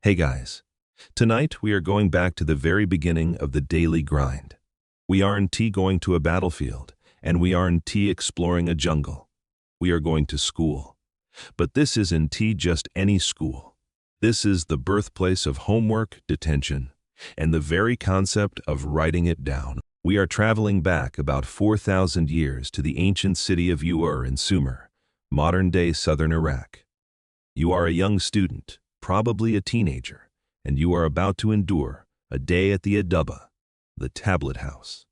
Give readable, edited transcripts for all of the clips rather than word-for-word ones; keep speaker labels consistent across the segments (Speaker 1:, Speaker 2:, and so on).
Speaker 1: Hey guys, tonight we are going back to the very beginning of the daily grind. We aren't going to a battlefield, and we aren't exploring a jungle. We are going to school. But this isn't just any school. This is the birthplace of homework detention, and the very concept of writing it down. We are traveling back about 4,000 years to the ancient city of Ur in Sumer, modern-day southern Iraq. You are a young student, probably a teenager, and you are about to endure a day at the Adubba, the tablet house.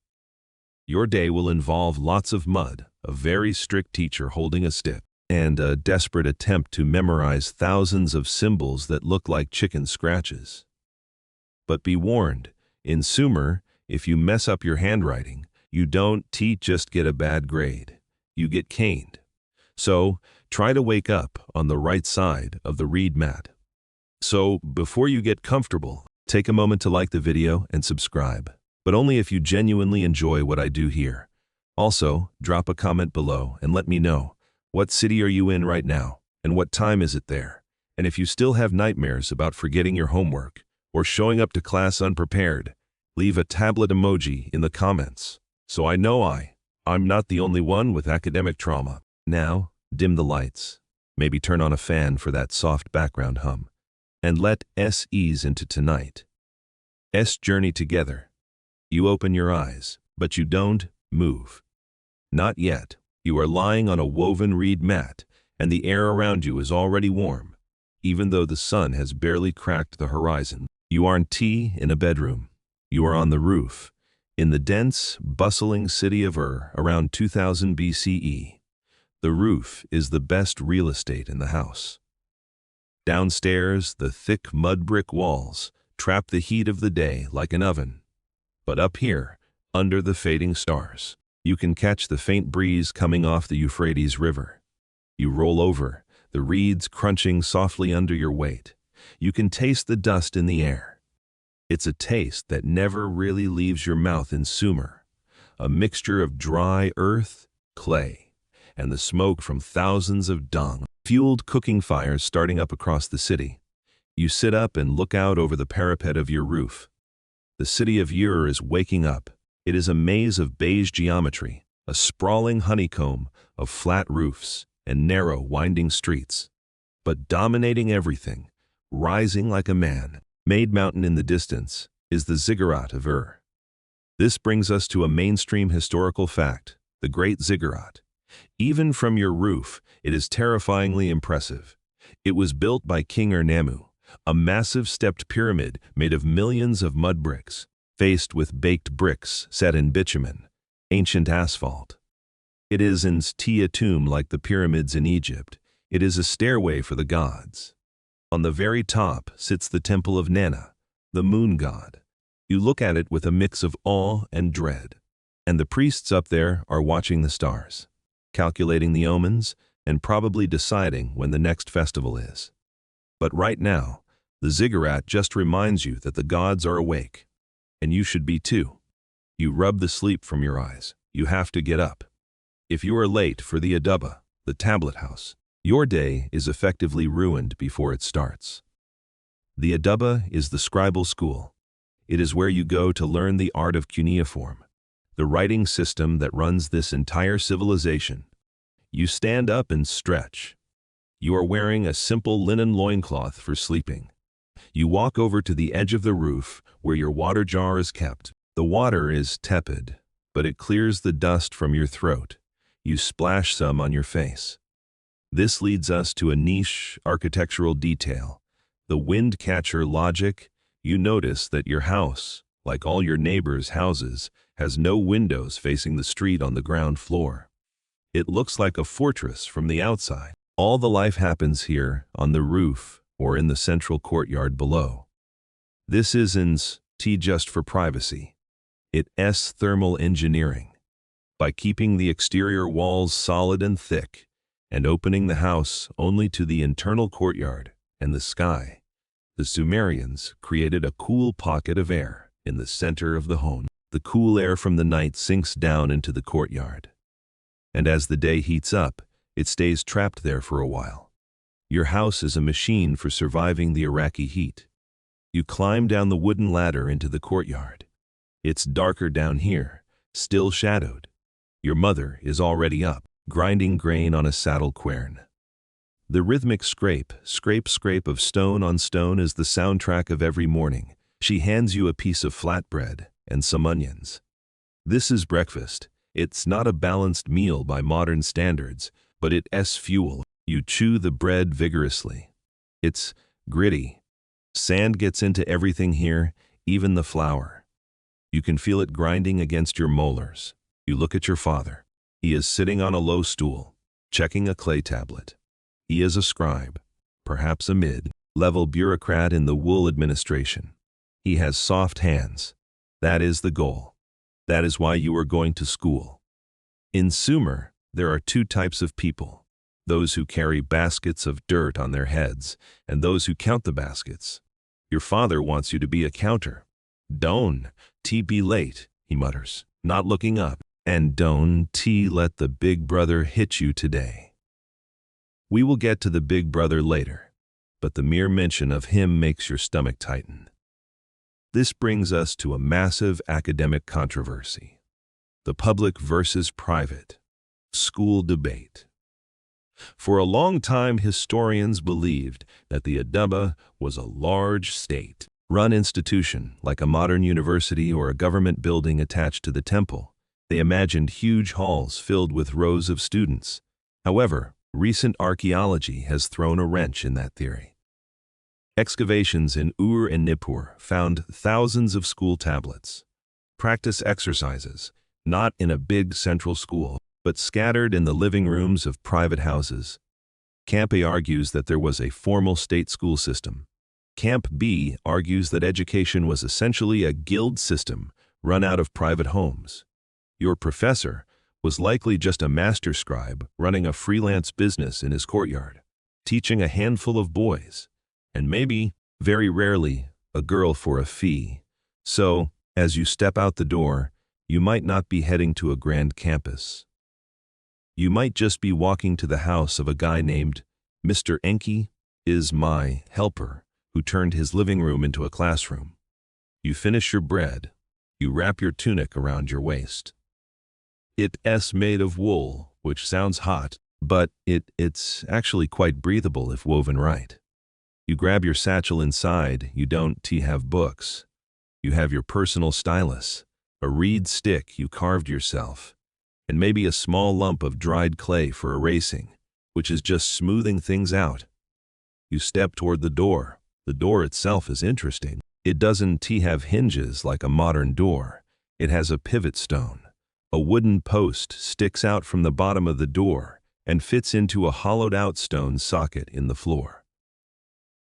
Speaker 1: Your day will involve lots of mud, a very strict teacher holding a stick, and a desperate attempt to memorize thousands of symbols that look like chicken scratches. But be warned, in Sumer, if you mess up your handwriting, you don't just get a bad grade. You get caned. So, try to wake up on the right side of the read mat. So, before you get comfortable, take a moment to like the video and subscribe, but only if you genuinely enjoy what I do here. Also, drop a comment below and let me know, what city are you in right now, and what time is it there? And if you still have nightmares about forgetting your homework, or showing up to class unprepared, leave a tablet emoji in the comments, so I know I'm not the only one with academic trauma. Now, dim the lights, maybe turn on a fan for that soft background hum, and let us ease into tonight. Journey together. You open your eyes, but you don't move. Not yet. You are lying on a woven reed mat, and the air around you is already warm, even though the sun has barely cracked the horizon. You aren't in a bedroom. You are on the roof, in the dense, bustling city of Ur around 2000 BCE. The roof is the best real estate in the house. Downstairs, the thick mud brick walls trap the heat of the day like an oven. But up here, under the fading stars, you can catch the faint breeze coming off the Euphrates River. You roll over, the reeds crunching softly under your weight. You can taste the dust in the air. It's a taste that never really leaves your mouth in Sumer, a mixture of dry earth, clay, and the smoke from thousands of dung-fueled cooking fires starting up across the city. You sit up and look out over the parapet of your roof. The city of Ur is waking up. It is a maze of beige geometry, a sprawling honeycomb of flat roofs and narrow, winding streets. But dominating everything, rising like a man-made mountain in the distance, is the ziggurat of Ur. This brings us to a mainstream historical fact, the Great Ziggurat. Even from your roof, it is terrifyingly impressive. It was built by King Ur-Nammu, a massive stepped pyramid made of millions of mud bricks, faced with baked bricks set in bitumen, ancient asphalt. It isn't a tomb like the pyramids in Egypt. It is a stairway for the gods. On the very top sits the temple of Nana, the moon god. You look at it with a mix of awe and dread. And the priests up there are watching the stars, calculating the omens, and probably deciding when the next festival is. But right now, the ziggurat just reminds you that the gods are awake. And you should be too. You rub the sleep from your eyes. You have to get up. If you are late for the Adubba, the tablet house, your day is effectively ruined before it starts. The Adubba is the scribal school. It is where you go to learn the art of cuneiform, the writing system that runs this entire civilization. You stand up and stretch. You are wearing a simple linen loincloth for sleeping. You walk over to the edge of the roof where your water jar is kept. The water is tepid, but it clears the dust from your throat. You splash some on your face. This leads us to a niche architectural detail, the wind catcher logic. You notice that your house, like all your neighbors' houses, has no windows facing the street on the ground floor. It looks like a fortress from the outside. All the life happens here on the roof or in the central courtyard below. This isn't just for privacy. It's thermal engineering. By keeping the exterior walls solid and thick, and opening the house only to the internal courtyard and the sky, the Sumerians created a cool pocket of air in the center of the home. The cool air from the night sinks down into the courtyard. And as the day heats up, it stays trapped there for a while. Your house is a machine for surviving the Iraqi heat. You climb down the wooden ladder into the courtyard. It's darker down here, still shadowed. Your mother is already up, grinding grain on a saddle quern. The rhythmic scrape, scrape of stone on stone is the soundtrack of every morning. She hands you a piece of flatbread and some onions. This is breakfast. It's not a balanced meal by modern standards, but it's fuel. You chew the bread vigorously. It's gritty. Sand gets into everything here, even the flour. You can feel it grinding against your molars. You look at your father. He is sitting on a low stool, checking a clay tablet. He is a scribe, perhaps a mid-level bureaucrat in the wool administration. He has soft hands. That is the goal. That is why you are going to school. In Sumer, there are two types of people: those who carry baskets of dirt on their heads, and those who count the baskets. Your father wants you to be a counter. Don't be late, he mutters, not looking up. And don't let the big brother hit you today. We will get to the big brother later, but the mere mention of him makes your stomach tighten. This brings us to a massive academic controversy: the public versus private school debate. For a long time, historians believed that the Adaba was a large state-run institution, like a modern university or a government building attached to the temple. They imagined huge halls filled with rows of students. However, recent archaeology has thrown a wrench in that theory. Excavations in Ur and Nippur found thousands of school tablets. Practice exercises, not in a big central school, but scattered in the living rooms of private houses. Camp A argues that there was a formal state school system. Camp B argues that education was essentially a guild system run out of private homes. Your professor was likely just a master scribe running a freelance business in his courtyard, teaching a handful of boys, and maybe, very rarely, a girl for a fee. So, as you step out the door, you might not be heading to a grand campus. You might just be walking to the house of a guy named Mr. Enki is my helper, who turned his living room into a classroom. You finish your bread. You wrap your tunic around your waist. It's made of wool, which sounds hot, but it's actually quite breathable if woven right. You grab your satchel inside. You don't have books. You have your personal stylus, a reed stick you carved yourself, and maybe a small lump of dried clay for erasing, which is just smoothing things out. You step toward the door. The door itself is interesting. It doesn't have hinges like a modern door. It has a pivot stone. A wooden post sticks out from the bottom of the door and fits into a hollowed-out stone socket in the floor.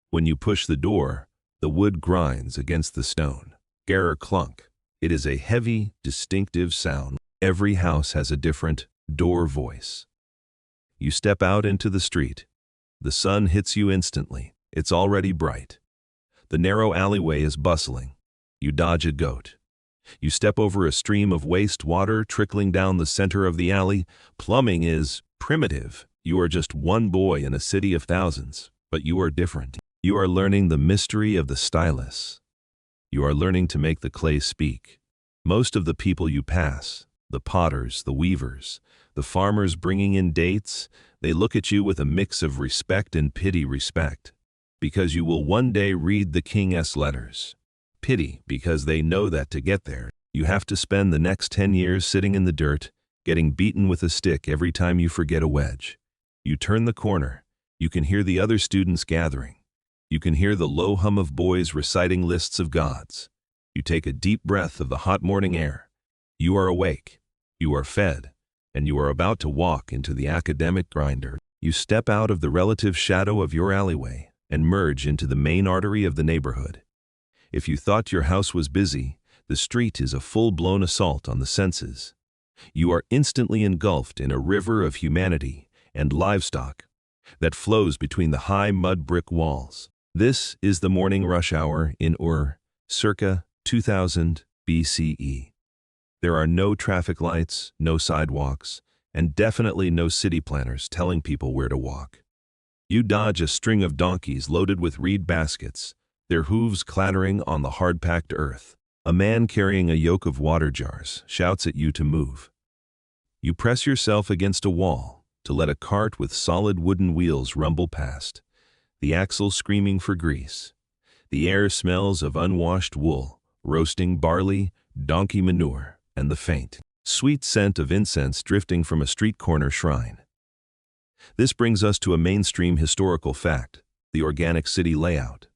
Speaker 1: When you push the door, the wood grinds against the stone. Garrer clunk. It is a heavy, distinctive sound. Every house has a different door voice. You step out into the street. The sun hits you instantly. It's already bright. The narrow alleyway is bustling. You dodge a goat. You step over a stream of waste water trickling down the center of the alley. Plumbing is primitive. You are just one boy in a city of thousands, but you are different. You are learning the mystery of the stylus. You are learning to make the clay speak. Most of the people you pass, the potters, the weavers, the farmers bringing in dates, they look at you with a mix of respect and pity. Respect, because you will one day read the king's letters. Pity, because they know that to get there, you have to spend the next 10 years sitting in the dirt, getting beaten with a stick every time you forget a wedge. You turn the corner. You can hear the other students gathering. You can hear the low hum of boys reciting lists of gods. You take a deep breath of the hot morning air. You are awake. You are fed. And you are about to walk into the academic grinder. You step out of the relative shadow of your alleyway and merge into the main artery of the neighborhood. If you thought your house was busy, the street is a full-blown assault on the senses. You are instantly engulfed in a river of humanity and livestock that flows between the high mud brick walls. This is the morning rush hour in Ur, circa 2000 BCE. There are no traffic lights, no sidewalks, and definitely no city planners telling people where to walk. You dodge a string of donkeys loaded with reed baskets, their hooves clattering on the hard-packed earth. A man carrying a yoke of water jars shouts at you to move. You press yourself against a wall to let a cart with solid wooden wheels rumble past, the axle screaming for grease. The air smells of unwashed wool, roasting barley, donkey manure, and the faint, sweet scent of incense drifting from a street corner shrine. This brings us to a mainstream historical fact: the organic city layout.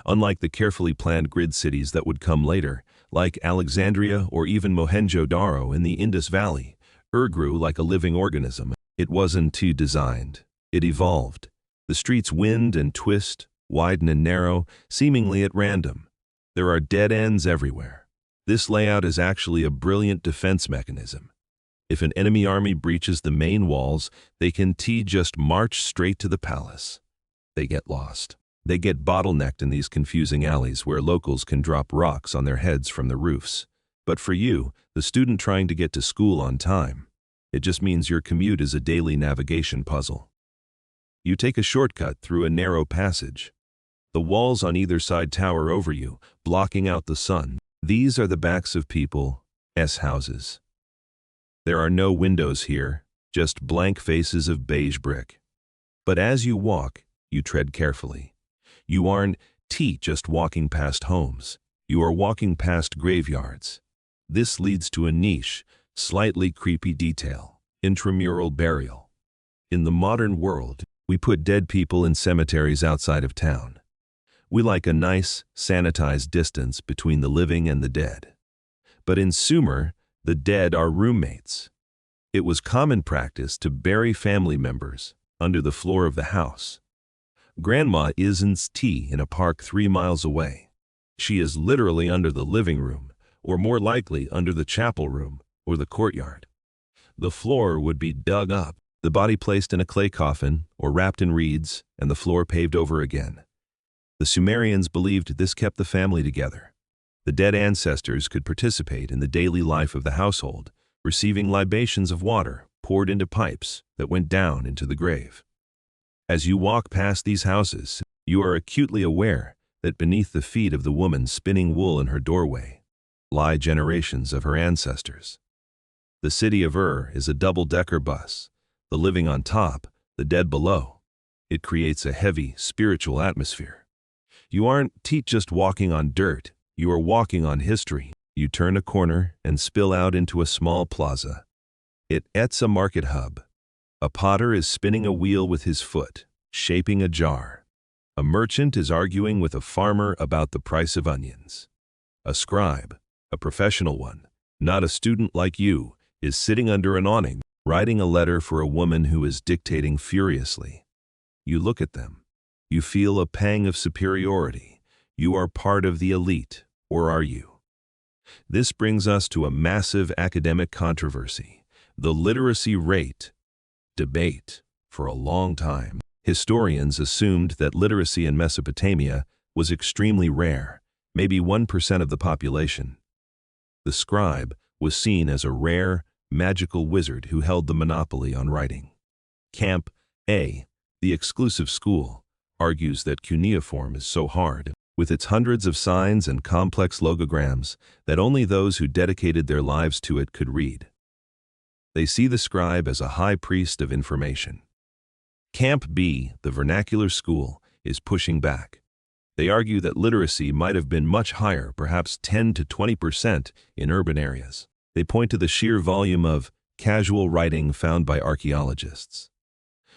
Speaker 1: Unlike the carefully planned grid cities that would come later, like Alexandria or even Mohenjo-Daro in the Indus Valley, grew like a living organism. It wasn't designed. It evolved. The streets wind and twist, widen and narrow, seemingly at random. There are dead ends everywhere. This layout is actually a brilliant defense mechanism. If an enemy army breaches the main walls, they can just march straight to the palace. They get lost. They get bottlenecked in these confusing alleys where locals can drop rocks on their heads from the roofs. But for you, the student trying to get to school on time, it just means your commute is a daily navigation puzzle. You take a shortcut through a narrow passage. The walls on either side tower over you, blocking out the sun. These are the backs of people's houses. There are no windows here, just blank faces of beige brick. But as you walk, you tread carefully. You aren't just walking past homes. You are walking past graveyards. This leads to a niche, slightly creepy detail: intramural burial. In the modern world, we put dead people in cemeteries outside of town. We like a nice, sanitized distance between the living and the dead. But in Sumer, the dead are roommates. It was common practice to bury family members under the floor of the house. Grandma isn't in a park 3 miles away. She is literally under the living room, or more likely under the chapel room or the courtyard. The floor would be dug up, the body placed in a clay coffin or wrapped in reeds, and the floor paved over again. The Sumerians believed this kept the family together. The dead ancestors could participate in the daily life of the household, receiving libations of water poured into pipes that went down into the grave. As you walk past these houses, you are acutely aware that beneath the feet of the woman spinning wool in her doorway lie generations of her ancestors. The city of is a double-decker bus, the living on top, the dead below. It creates a heavy, spiritual atmosphere. You aren't just walking on dirt, you are walking on history. You turn a corner and spill out into a small plaza. It's a market hub. A potter is spinning a wheel with his foot, shaping a jar. A merchant is arguing with a farmer about the price of onions. A scribe, a professional one, not a student like you, is sitting under an awning, writing a letter for a woman who is dictating furiously. You look at them. You feel a pang of superiority. You are part of the elite, or are you? This brings us to a massive academic controversy: the literacy rate debate. For a long time, historians assumed that literacy in Mesopotamia was extremely rare, maybe 1% of the population. The scribe was seen as a rare, magical wizard who held the monopoly on writing. Camp A, the exclusive school, argues that cuneiform is so hard, with its hundreds of signs and complex logograms, that only those who dedicated their lives to it could read. They see the scribe as a high priest of information. Camp B, the vernacular school, is pushing back. They argue that literacy might have been much higher, perhaps 10 to 20% in urban areas. They point to the sheer volume of casual writing found by archaeologists.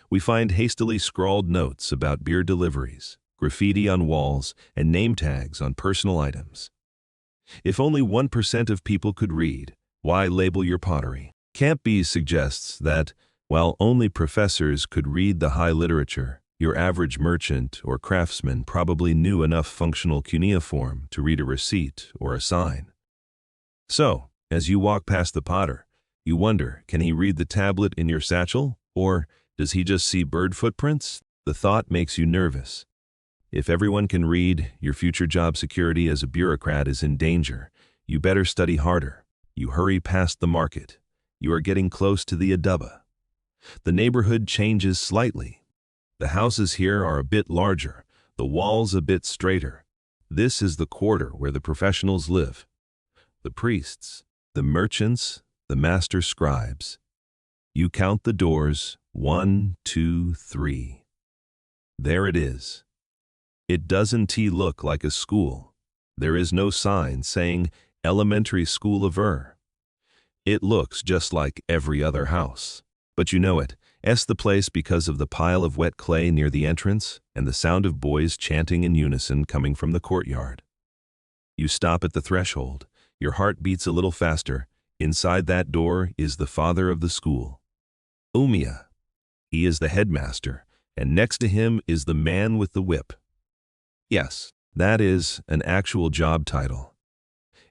Speaker 1: We find hastily scrawled notes about beer deliveries, graffiti on walls, and name tags on personal items. If only 1% of people could read, why label your pottery? Camp B suggests that, while only professors could read the high literature, your average merchant or craftsman probably knew enough functional cuneiform to read a receipt or a sign. So, as you walk past the potter, you wonder, can he read the tablet in your satchel? Or does he just see bird footprints? The thought makes you nervous. If everyone can read, your future job security as a bureaucrat is in danger. You better study harder. You hurry past the market. You are getting close to the Adaba. The neighborhood changes slightly. The houses here are a bit larger, the walls a bit straighter, This is the quarter where the professionals live. The priests, the merchants, the master scribes. You count the doors, 1, 2, 3. There it is. It doesn't look like a school. There is no sign saying elementary school of Ur. It looks just like every other house. But you know it. It's the place because of the pile of wet clay near the entrance and the sound of boys chanting in unison coming from the courtyard. You stop at the threshold. Your heart beats a little faster. Inside that door is the father of the school, Umia. He is the headmaster, and next to him is the man with the whip. Yes, that is an actual job title.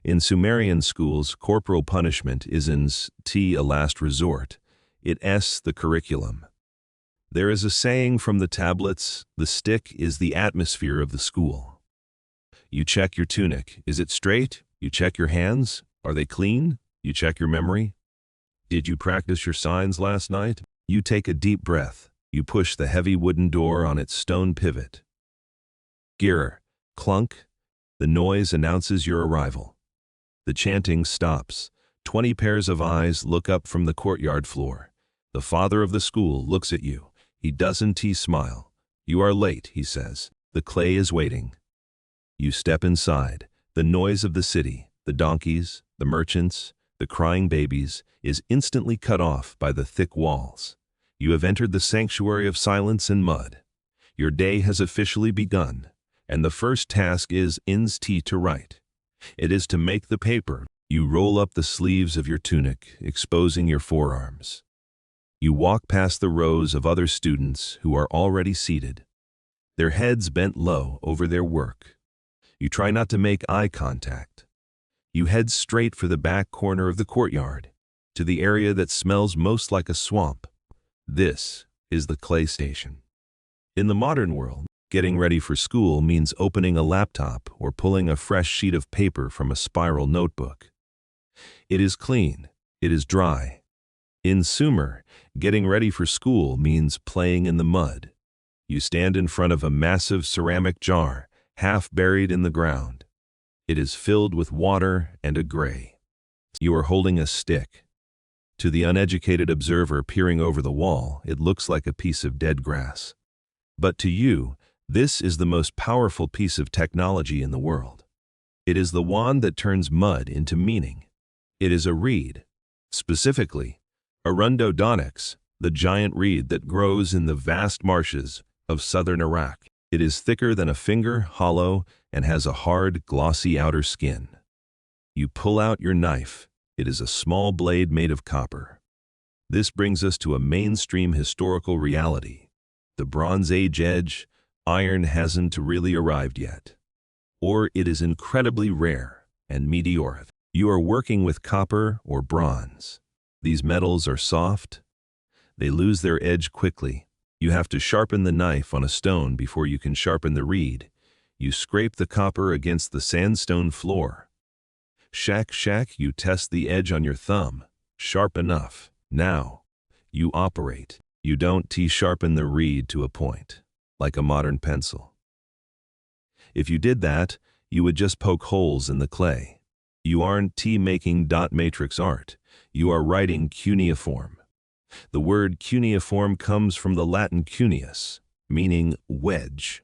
Speaker 1: In Sumerian schools, corporal punishment isn't a last resort. It's the curriculum. There is a saying from the tablets, the stick is the atmosphere of the school. You check your tunic. Is it straight? You check your hands. Are they clean? You check your memory. Did you practice your signs last night? You take a deep breath. You push the heavy wooden door on its stone pivot. Gear, clunk. The noise announces your arrival. The chanting stops. 20 pairs of eyes look up from the courtyard floor. The father of the school looks at you. He doesn't smile. You are late, he says. The clay is waiting. You step inside. The noise of the city, the donkeys, the merchants, the crying babies, is instantly cut off by the thick walls. You have entered the sanctuary of silence and mud. Your day has officially begun, and the first task is to write. It is to make the paper. You roll up the sleeves of your tunic, exposing your forearms. You walk past the rows of other students who are already seated, their heads bent low over their work. You try not to make eye contact. You head straight for the back corner of the courtyard, to the area that smells most like a swamp. This is the clay station. In the modern world, getting ready for school means opening a laptop or pulling a fresh sheet of paper from a spiral notebook. It is clean. It is dry. In Sumer, getting ready for school means playing in the mud. You stand in front of a massive ceramic jar, half buried in the ground. It is filled with water and a gray. You are holding a stick. To the uneducated observer peering over the wall, it looks like a piece of dead grass. But to you, this is the most powerful piece of technology in the world. It is the wand that turns mud into meaning. It is a reed, specifically, Arundodonyx, the giant reed that grows in the vast marshes of southern Iraq. It is thicker than a finger, hollow, and has a hard, glossy outer skin. You pull out your knife. It is a small blade made of copper. This brings us to a mainstream historical reality. The Bronze Age edge, iron hasn't really arrived yet. Or it is incredibly rare and meteoric. You are working with copper or bronze. These metals are soft. They lose their edge quickly. You have to sharpen the knife on a stone before you can sharpen the reed. You scrape the copper against the sandstone floor. Shack, you test the edge on your thumb. Sharp enough. Now, you operate. You don't sharpen the reed to a point, like a modern pencil. If you did that, you would just poke holes in the clay. You aren't making dot matrix art. You are writing cuneiform. The word cuneiform comes from the Latin cuneus, meaning wedge.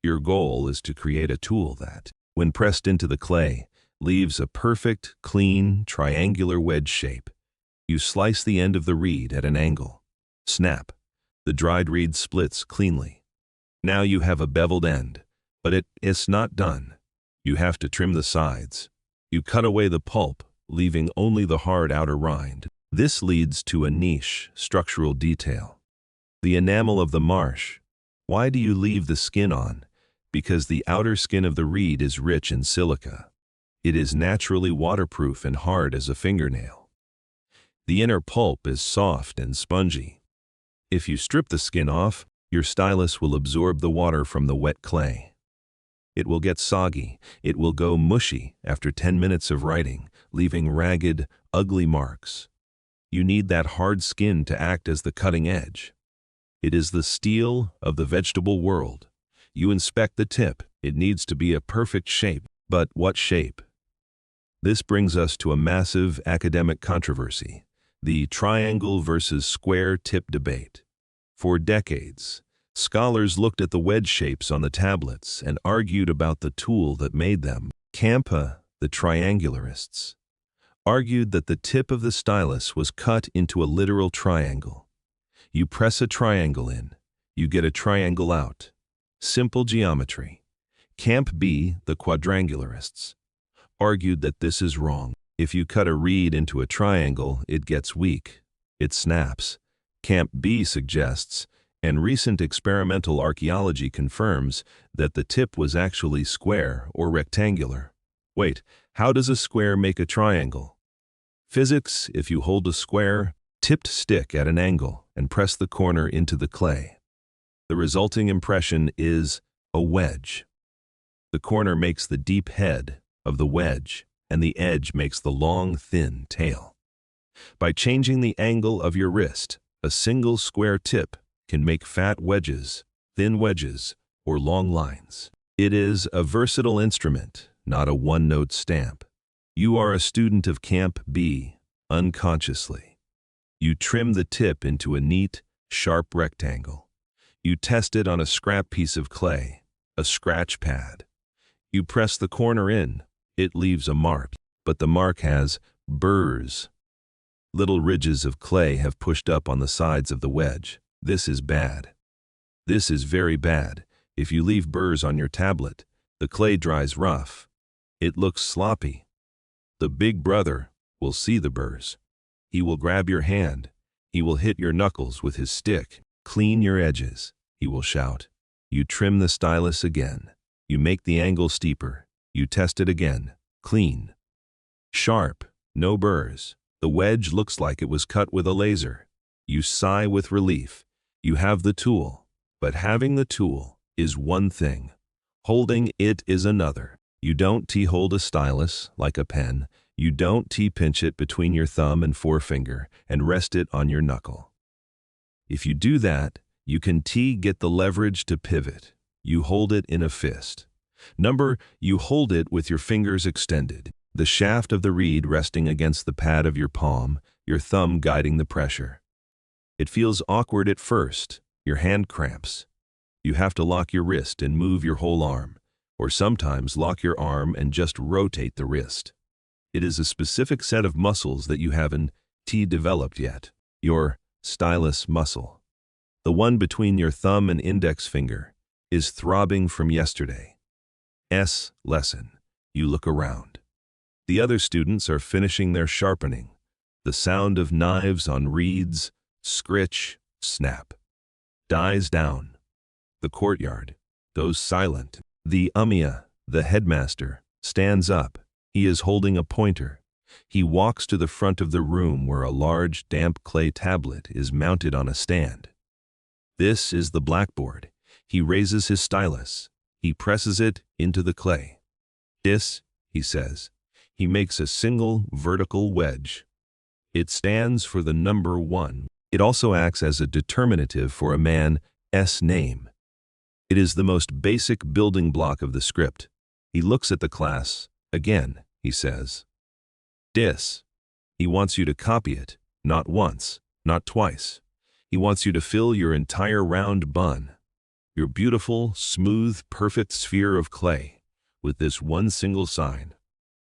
Speaker 1: Your goal is to create a tool that, when pressed into the clay, leaves a perfect, clean, triangular wedge shape. You slice the end of the reed at an angle. Snap. The dried reed splits cleanly. Now you have a beveled end, but it's not done. You have to trim the sides. You cut away the pulp, leaving only the hard outer rind. This leads to a niche, structural detail. The enamel of the marsh. Why do you leave the skin on? Because the outer skin of the reed is rich in silica. It is naturally waterproof and hard as a fingernail. The inner pulp is soft and spongy. If you strip the skin off, your stylus will absorb the water from the wet clay. It will get soggy. It will go mushy after 10 minutes of writing, leaving ragged, ugly marks. You need that hard skin to act as the cutting edge. It is the steel of the vegetable world. You inspect the tip. It needs to be a perfect shape. But what shape? This brings us to a massive academic controversy, the triangle versus square tip debate. For decades, scholars looked at the wedge shapes on the tablets and argued about the tool that made them. Campa, the triangularists, argued that the tip of the stylus was cut into a literal triangle. You press a triangle in, you get a triangle out. Simple geometry. Camp B, the quadrangularists, argued that this is wrong. If you cut a reed into a triangle, it gets weak. It snaps. Camp B suggests, and recent experimental archaeology confirms, that the tip was actually square or rectangular. Wait, how does a square make a triangle? Physics, if you hold a square, tipped stick at an angle and press the corner into the clay, the resulting impression is a wedge. The corner makes the deep head of the wedge, and the edge makes the long, thin tail. By changing the angle of your wrist, a single square tip can make fat wedges, thin wedges, or long lines. It is a versatile instrument, not a one-note stamp. You are a student of Camp B, unconsciously. You trim the tip into a neat, sharp rectangle. You test it on a scrap piece of clay, a scratch pad. You press the corner in, it leaves a mark, but the mark has burrs. Little ridges of clay have pushed up on the sides of the wedge. This is bad. This is very bad. If you leave burrs on your tablet, the clay dries rough. It looks sloppy. The big brother will see the burrs. He will grab your hand. He will hit your knuckles with his stick. Clean your edges, he will shout. You trim the stylus again. You make the angle steeper. You test it again. Clean. Sharp. No burrs. The wedge looks like it was cut with a laser. You sigh with relief. You have the tool. But having the tool is one thing. Holding it is another. You don't T-hold a stylus like a pen. You don't T-pinch it between your thumb and forefinger and rest it on your knuckle. If you do that, you can get the leverage to pivot. You hold it in a fist. You hold it with your fingers extended, the shaft of the reed resting against the pad of your palm, your thumb guiding the pressure. It feels awkward at first. Your hand cramps. You have to lock your wrist and move your whole arm, or sometimes lock your arm and just rotate the wrist. It is a specific set of muscles that you haven't developed yet. Your stylus muscle. The one between your thumb and index finger is throbbing from yesterday's lesson. You look around. The other students are finishing their sharpening. The sound of knives on reeds, scritch, snap, dies down. The courtyard goes silent. The Ummiyah, the headmaster, stands up. He is holding a pointer. He walks to the front of the room where a large, damp clay tablet is mounted on a stand. This is the blackboard. He raises his stylus. He presses it into the clay. This, he says. He makes a single vertical wedge. It stands for the number 1. It also acts as a determinative for a man's name. It is the most basic building block of the script. He looks at the class. Again, he says. Dis. He wants you to copy it, not once, not twice. He wants you to fill your entire round bun, your beautiful, smooth, perfect sphere of clay, with this one single sign.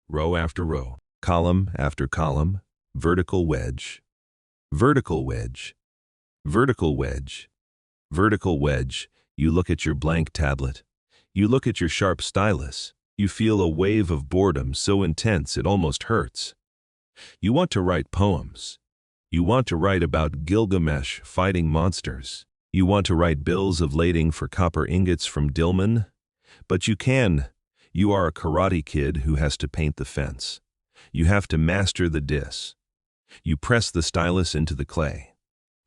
Speaker 1: Row after row, column after column, vertical wedge, vertical wedge, vertical wedge, vertical wedge. You look at your blank tablet. You look at your sharp stylus. You feel a wave of boredom so intense it almost hurts. You want to write poems. You want to write about Gilgamesh fighting monsters. You want to write bills of lading for copper ingots from Dilmun. But you can. You are a karate kid who has to paint the fence. You have to master the dis. You press the stylus into the clay.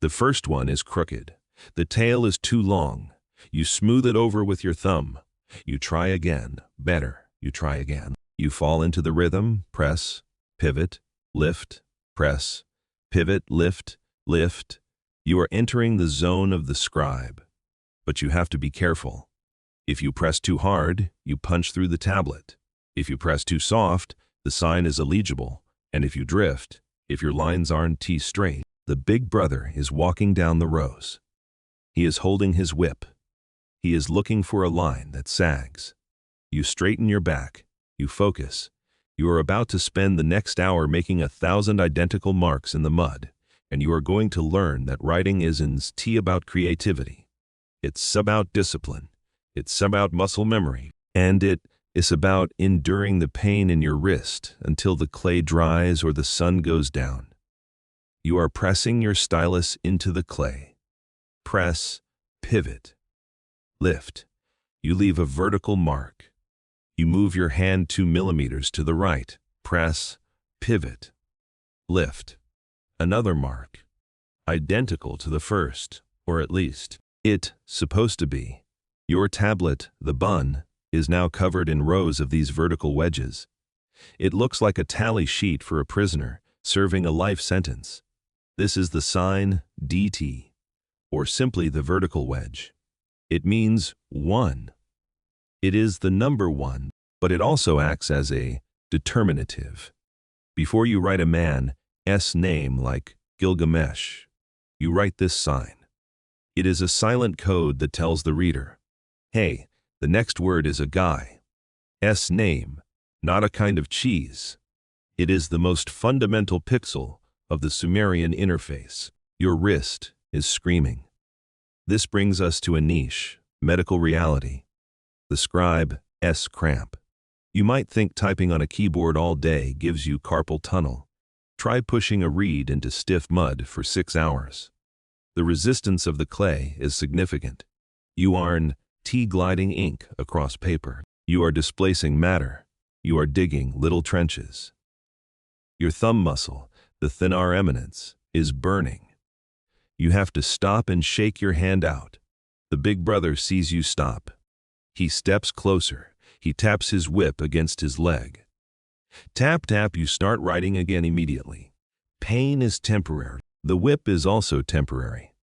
Speaker 1: The first one is crooked. The tail is too long. You smooth it over with your thumb. You try again. Better. You try again. You fall into the rhythm. Press, pivot, lift, press, pivot, lift, lift. You are entering the zone of the scribe. But you have to be careful. If you press too hard, you punch through the tablet. If you press too soft, the sign is illegible. And if you drift, if your lines aren't T-straight, the big brother is walking down the rows. He is holding his whip. He is looking for a line that sags. You straighten your back. You focus. You are about to spend the next hour making 1,000 identical marks in the mud, and you are going to learn that writing isn't about creativity. It's about discipline. It's about muscle memory. And it is about enduring the pain in your wrist until the clay dries or the sun goes down. You are pressing your stylus into the clay. Press, pivot, lift. You leave a vertical mark. You move your hand 2 millimeters to the right. Press, pivot, lift. Another mark, identical to the first, or at least it's supposed to be. Your tablet, the bun, is now covered in rows of these vertical wedges. It looks like a tally sheet for a prisoner serving a life sentence. This is the sign DT, or simply the vertical wedge. It means 1. It is the number 1, but it also acts as a determinative. Before you write a man's name like Gilgamesh, you write this sign. It is a silent code that tells the reader, hey, the next word is a guy's name, not a kind of cheese. It is the most fundamental pixel of the Sumerian interface. Your wrist is screaming. This brings us to a niche, medical reality. The scribe's cramp. You might think typing on a keyboard all day gives you carpal tunnel. Try pushing a reed into stiff mud for 6 hours. The resistance of the clay is significant. You aren't gliding ink across paper. You are displacing matter. You are digging little trenches. Your thumb muscle, the thenar eminence, is burning. You have to stop and shake your hand out. The big brother sees you stop. He steps closer. He taps his whip against his leg. Tap, tap, you start writing again immediately. Pain is temporary. The whip is also temporary.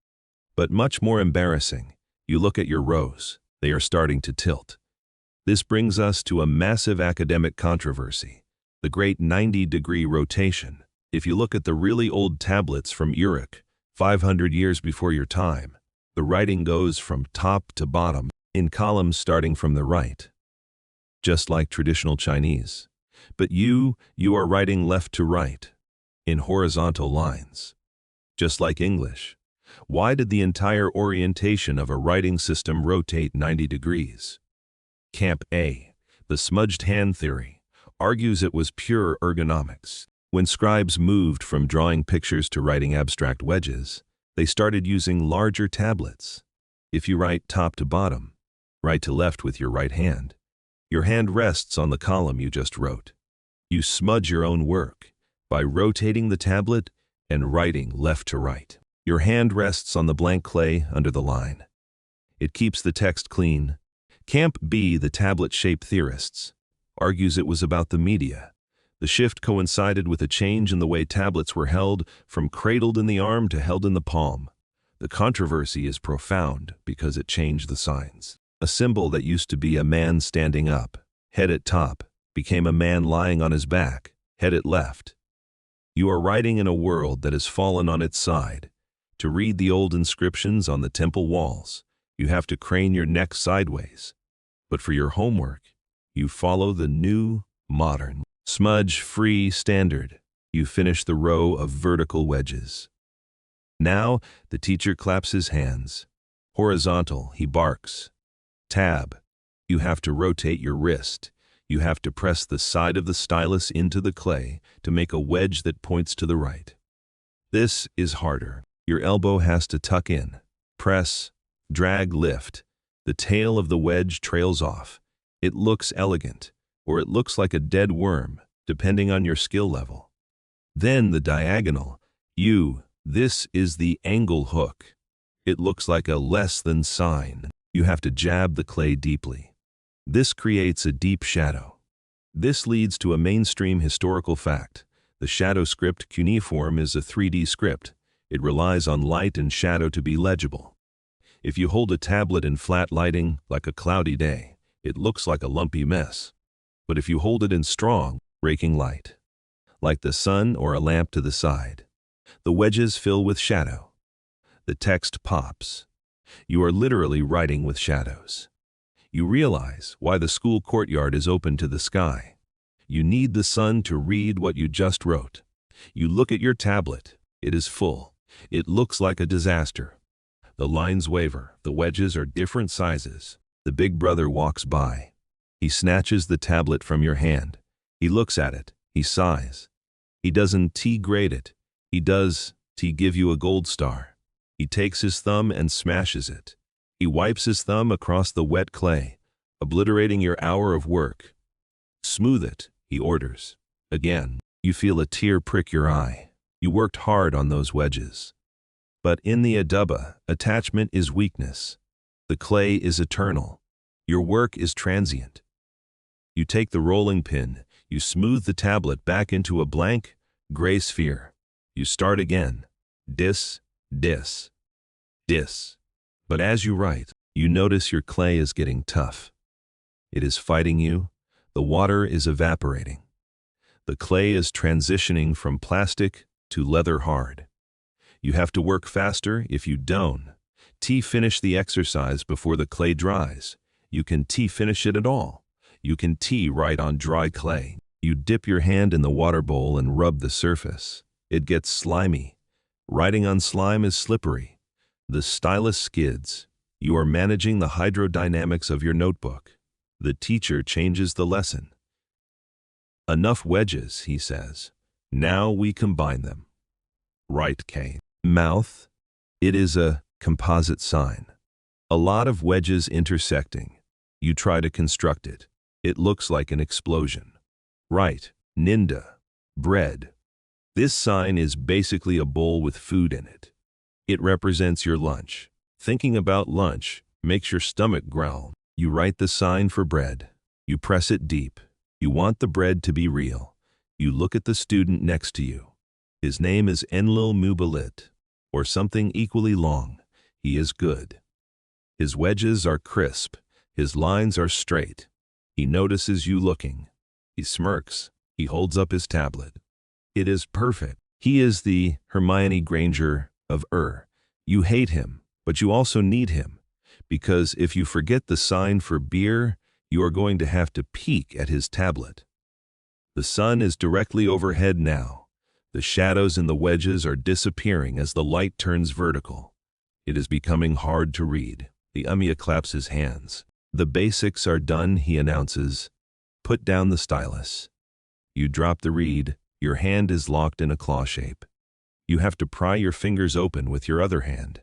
Speaker 1: But much more embarrassing, you look at your rows. They are starting to tilt. This brings us to a massive academic controversy, the great 90-degree rotation. If you look at the really old tablets from Uruk, 500 years before your time, the writing goes from top to bottom, in columns starting from the right. Just like traditional Chinese. But you are writing left to right, in horizontal lines. Just like English. Why did the entire orientation of a writing system rotate 90 degrees? Camp A, the smudged hand theory, argues it was pure ergonomics. When scribes moved from drawing pictures to writing abstract wedges, they started using larger tablets. If you write top to bottom, right to left with your right hand, your hand rests on the column you just wrote. You smudge your own work by rotating the tablet and writing left to right. Your hand rests on the blank clay under the line. It keeps the text clean. Camp B, the tablet-shaped theorists, argues it was about the media. The shift coincided with a change in the way tablets were held, from cradled in the arm to held in the palm. The controversy is profound because it changed the signs. A symbol that used to be a man standing up, head at top, became a man lying on his back, head at left. You are writing in a world that has fallen on its side. To read the old inscriptions on the temple walls, you have to crane your neck sideways. But for your homework, you follow the new, modern, smudge-free standard. You finish the row of vertical wedges. Now, the teacher claps his hands. Horizontal, he barks. Tab, you have to rotate your wrist. You have to press the side of the stylus into the clay to make a wedge that points to the right. This is harder. Your elbow has to tuck in. Press, drag, lift. The tail of the wedge trails off. It looks elegant, or it looks like a dead worm, depending on your skill level. Then the diagonal. This is the angle hook. It looks like a less than sign. You have to jab the clay deeply. This creates a deep shadow. This leads to a mainstream historical fact. The shadow script cuneiform is a 3D script. It relies on light and shadow to be legible. If you hold a tablet in flat lighting, like a cloudy day, it looks like a lumpy mess. But if you hold it in strong, raking light, like the sun or a lamp to the side, the wedges fill with shadow. The text pops. You are literally writing with shadows. You realize why the school courtyard is open to the sky. You need the sun to read what you just wrote. You look at your tablet. It is full. It looks like a disaster. The lines waver. The wedges are different sizes. The big brother walks by. He snatches the tablet from your hand. He looks at it. He sighs. He doesn't grade it. He does give you a gold star. He takes his thumb and smashes it. He wipes his thumb across the wet clay, obliterating your hour of work. Smooth it, he orders. Again, you feel a tear prick your eye. You worked hard on those wedges. But in the Adaba, attachment is weakness. The clay is eternal. Your work is transient. You take the rolling pin. You smooth the tablet back into a blank, gray sphere. You start again. Dis. But as you write, you notice your clay is getting tough. It is fighting you. The water is evaporating. The clay is transitioning from plastic to leather hard. You have to work faster. If you don't finish the exercise before the clay dries, you can finish it at all. You can write on dry clay. You dip your hand in the water bowl and rub the surface. It gets slimy. Writing on slime is slippery. The stylus skids. You are managing the hydrodynamics of your notebook. The teacher changes the lesson. Enough wedges, he says. Now we combine them. Right K. Mouth. It is a composite sign. A lot of wedges intersecting. You try to construct it. It looks like an explosion. Right. Ninda. Bread. This sign is basically a bowl with food in it. It represents your lunch. Thinking about lunch makes your stomach growl. You write the sign for bread. You press it deep. You want the bread to be real. You look at the student next to you. His name is Enlil Mubalit, or something equally long. He is good. His wedges are crisp. His lines are straight. He notices you looking. He smirks. He holds up his tablet. It is perfect. He is the Hermione Granger of You hate him, but you also need him, because if you forget the sign for beer, you are going to have to peek at his tablet. The sun is directly overhead now. The shadows in the wedges are disappearing as the light turns vertical. It is becoming hard to read. The Ummiyah claps his hands. The basics are done, he announces. Put down the stylus. You drop the reed. Your hand is locked in a claw shape. You have to pry your fingers open with your other hand.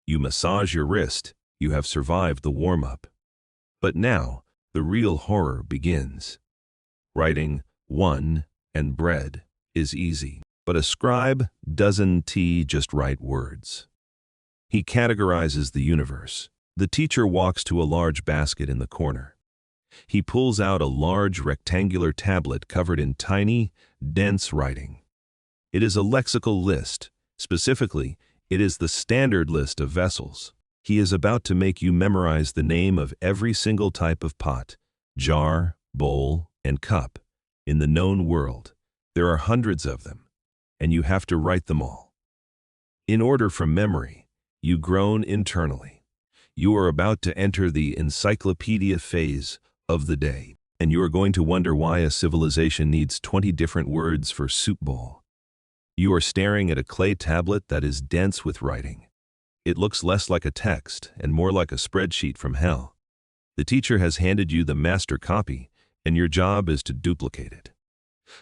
Speaker 1: You massage your wrist. You have survived the warm-up. But now, the real horror begins. Writing one and bread is easy, but a scribe doesn't just write words. He categorizes the universe. The teacher walks to a large basket in the corner. He pulls out a large rectangular tablet covered in tiny, dense writing. It is a lexical list. Specifically, it is the standard list of vessels. He is about to make you memorize the name of every single type of pot, jar, bowl, and cup. In the known world, there are hundreds of them, and you have to write them all. In order from memory, you groan internally. You are about to enter the encyclopedia phase of the day, and you are going to wonder why a civilization needs 20 different words for soup bowl. You are staring at a clay tablet that is dense with writing. It looks less like a text and more like a spreadsheet from hell. The teacher has handed you the master copy, and your job is to duplicate it.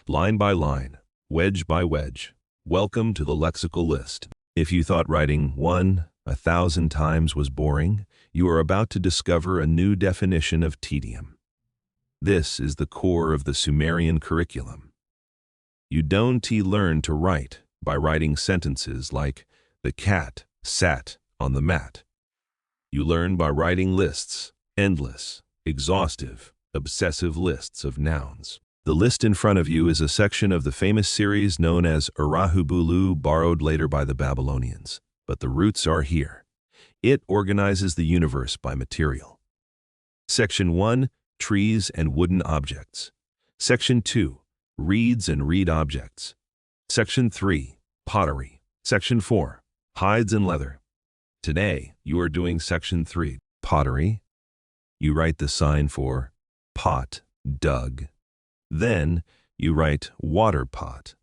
Speaker 1: Line by line, wedge by wedge. Welcome to the lexical list. If you thought writing 1,000 times was boring, you are about to discover a new definition of tedium. This is the core of the Sumerian curriculum. You don't learn to write by writing sentences like, "The cat sat on the mat." You learn by writing lists, endless, exhaustive, obsessive lists of nouns. The list in front of you is a section of the famous series known as Arahubulu, borrowed later by the Babylonians. But the roots are here. It organizes the universe by material. Section 1, trees and wooden objects. Section 2, reeds and reed objects. Section 3, pottery. Section 4, hides and leather. Today, you are doing Section 3, pottery. You write the sign for pot, dug. Then, you write water pot.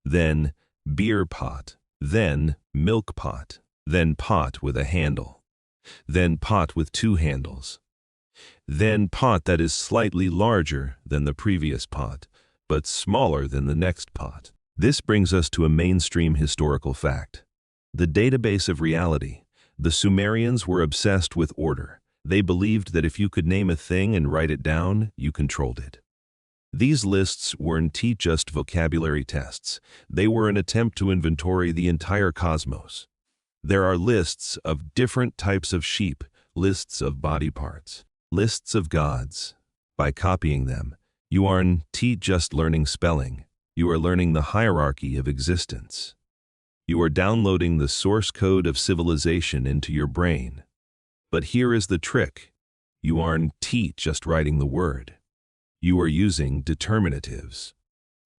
Speaker 1: Then, beer pot. Then, milk pot. Then pot with a handle. Then pot with 2 handles. Then pot that is slightly larger than the previous pot, but smaller than the next pot. This brings us to a mainstream historical fact. The database of reality. The Sumerians were obsessed with order. They believed that if you could name a thing and write it down, you controlled it. These lists weren't just vocabulary tests. They were an attempt to inventory the entire cosmos. There are lists of different types of sheep, lists of body parts, lists of gods. By copying them, you aren't just learning spelling. You are learning the hierarchy of existence. You are downloading the source code of civilization into your brain. But here is the trick. You aren't just writing the word. You are using determinatives.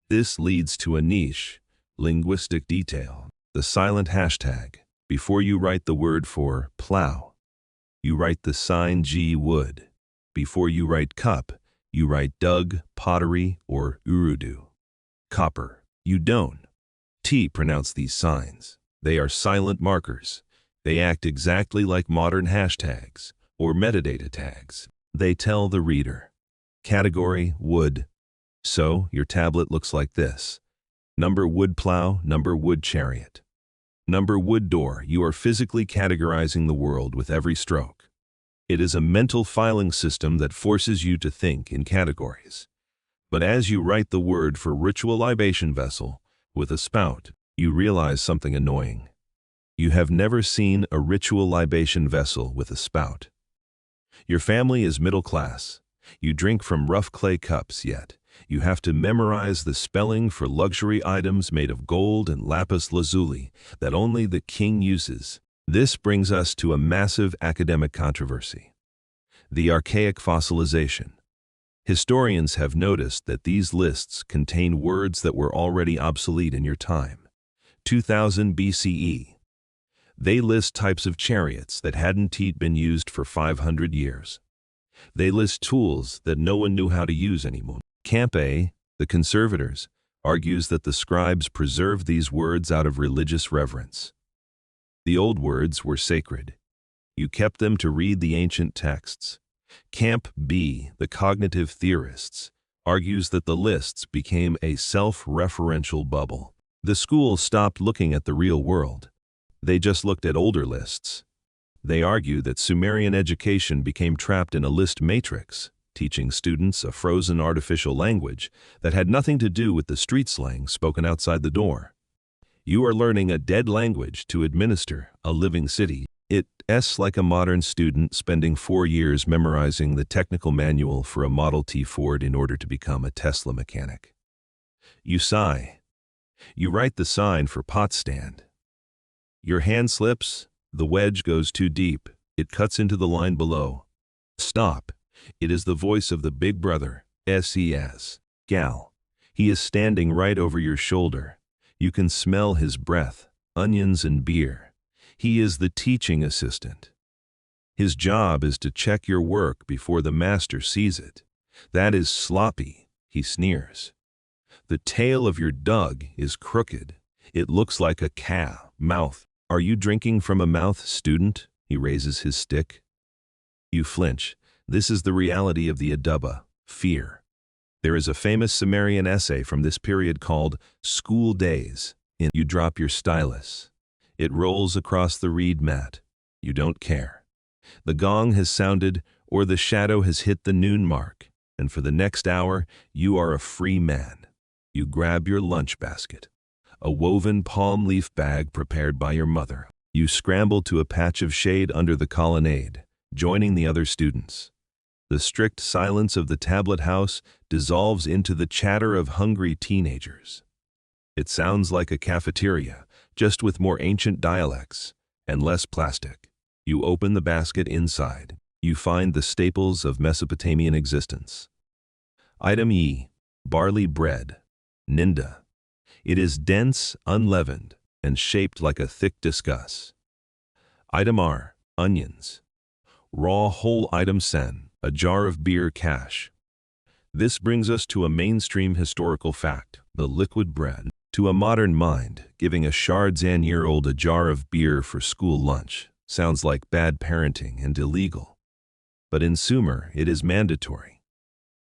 Speaker 1: This leads to a niche, linguistic detail, the silent hashtag. Before you write the word for plow, you write the sign G wood. Before you write cup, you write dug, pottery, or urudu. Copper, you don't pronounce these signs. They are silent markers. They act exactly like modern hashtags or metadata tags. They tell the reader. Category, wood. So, your tablet looks like this. Number wood plow, number wood chariot. Number wood door. You are physically categorizing the world with every stroke. It is a mental filing system that forces you to think in categories. But as you write the word for ritual libation vessel with a spout, you realize something annoying. You have never seen a ritual libation vessel with a spout. Your family is middle class. You drink from rough clay cups, yet you have to memorize the spelling for luxury items made of gold and lapis lazuli that only the king uses. This brings us to a massive academic controversy. The archaic fossilization. Historians have noticed that these lists contain words that were already obsolete in your time. 2000 BCE. They list types of chariots that hadn't been used for 500 years. They list tools that no one knew how to use anymore. Camp A, the conservators, argues that the scribes preserved these words out of religious reverence. The old words were sacred. You kept them to read the ancient texts. Camp B, the cognitive theorists, argues that the lists became a self-referential bubble. The school stopped looking at the real world. They just looked at older lists. They argue that Sumerian education became trapped in a list matrix, teaching students a frozen artificial language that had nothing to do with the street slang spoken outside the door. You are learning a dead language to administer a living city. It's like a modern student spending 4 years memorizing the technical manual for a Model T Ford in order to become a Tesla mechanic. You sigh. You write the sign for pot stand. Your hand slips, the wedge goes too deep, it cuts into the line below. Stop. It is the voice of the big brother, SES. Gal. He is standing right over your shoulder. You can smell his breath, onions and beer. He is the teaching assistant. His job is to check your work before the master sees it. That is sloppy, he sneers. The tail of your dug is crooked. It looks like a cow mouth. Are you drinking from a mouth, student? He raises his stick. You flinch. This is the reality of the Adubba, fear. There is a famous Sumerian essay from this period called School Days. You drop your stylus. It rolls across the reed mat. You don't care. The gong has sounded or the shadow has hit the noon mark, and for the next hour you are a free man. You grab your lunch basket, a woven palm leaf bag prepared by your mother. You scramble to a patch of shade under the colonnade, joining the other students. The strict silence of the tablet house dissolves into the chatter of hungry teenagers. It sounds like a cafeteria, just with more ancient dialects and less plastic. You open the basket inside. You find the staples of Mesopotamian existence. Item E. Barley bread. Ninda. It is dense, unleavened, and shaped like a thick discus. Item R. Onions. Raw whole item sen, a jar of beer cash. This brings us to a mainstream historical fact, the liquid bread. To a modern mind, giving a Shardsan-year-old a jar of beer for school lunch sounds like bad parenting and illegal. But in Sumer, it is mandatory.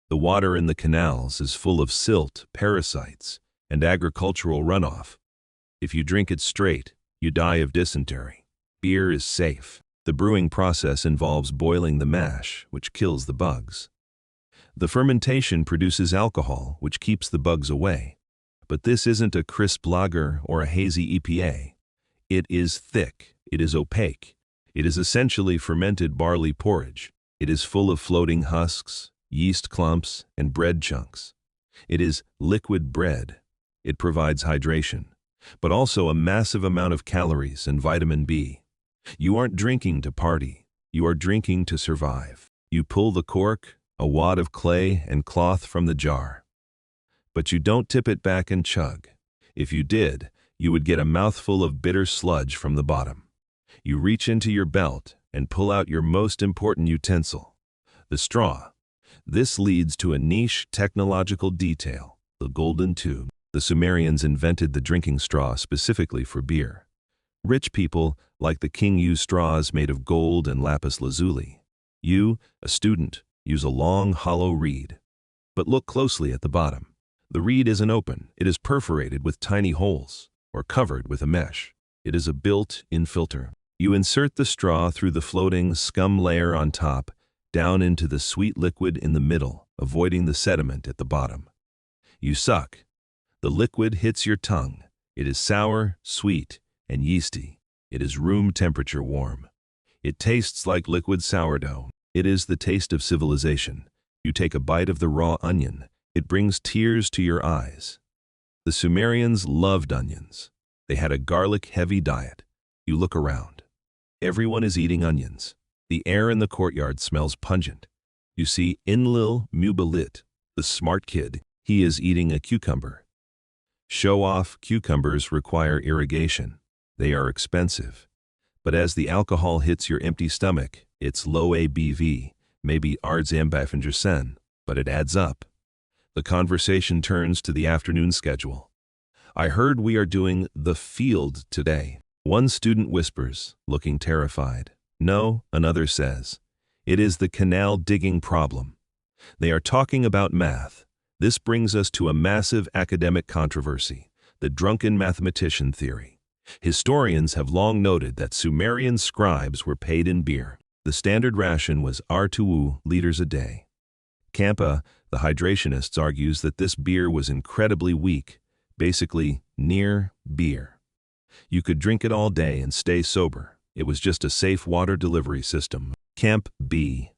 Speaker 1: The water in the canals is full of silt, parasites, and agricultural runoff. If you drink it straight, you die of dysentery. Beer is safe. The brewing process involves boiling the mash, which kills the bugs. The fermentation produces alcohol, which keeps the bugs away. But this isn't a crisp lager or a hazy EPA. It is thick. It is opaque. It is essentially fermented barley porridge. It is full of floating husks, yeast clumps, and bread chunks. It is liquid bread. It provides hydration, but also a massive amount of calories and vitamin B. You aren't drinking to party. You are drinking to survive. You pull the cork, a wad of clay and cloth from the jar. But you don't tip it back and chug. If you did, you would get a mouthful of bitter sludge from the bottom. You reach into your belt and pull out your most important utensil, the straw. This leads to a niche technological detail, the golden tube. The Sumerians invented the drinking straw specifically for beer. Rich people, like the king, use straws made of gold and lapis lazuli. You, a student, use a long, hollow reed. But look closely at the bottom. The reed isn't open. It is perforated with tiny holes, or covered with a mesh. It is a built-in filter. You insert the straw through the floating scum layer on top, down into the sweet liquid in the middle, avoiding the sediment at the bottom. You suck. The liquid hits your tongue. It is sour, sweet, and yeasty. It is room temperature warm. It tastes like liquid sourdough. It is the taste of civilization. You take a bite of the raw onion. It brings tears to your eyes. The Sumerians loved onions. They had a garlic-heavy diet. You look around. Everyone is eating onions. The air in the courtyard smells pungent. You see Enlil Mubalit, the smart kid. He is eating a cucumber. Show-off cucumbers require irrigation. They are expensive. But as the alcohol hits your empty stomach, it's low ABV, maybe Ardzambafengersen, but it adds up. The conversation turns to the afternoon schedule. I heard we are doing the field today. One student whispers, looking terrified. No, another says. It is the canal digging problem. They are talking about math. This brings us to a massive academic controversy, the drunken mathematician theory. Historians have long noted that Sumerian scribes were paid in beer. The standard ration was R2 liters a day. Kampa, the hydrationist, argues that this beer was incredibly weak, basically near beer. You could drink it all day and stay sober. It was just a safe water delivery system. Camp B.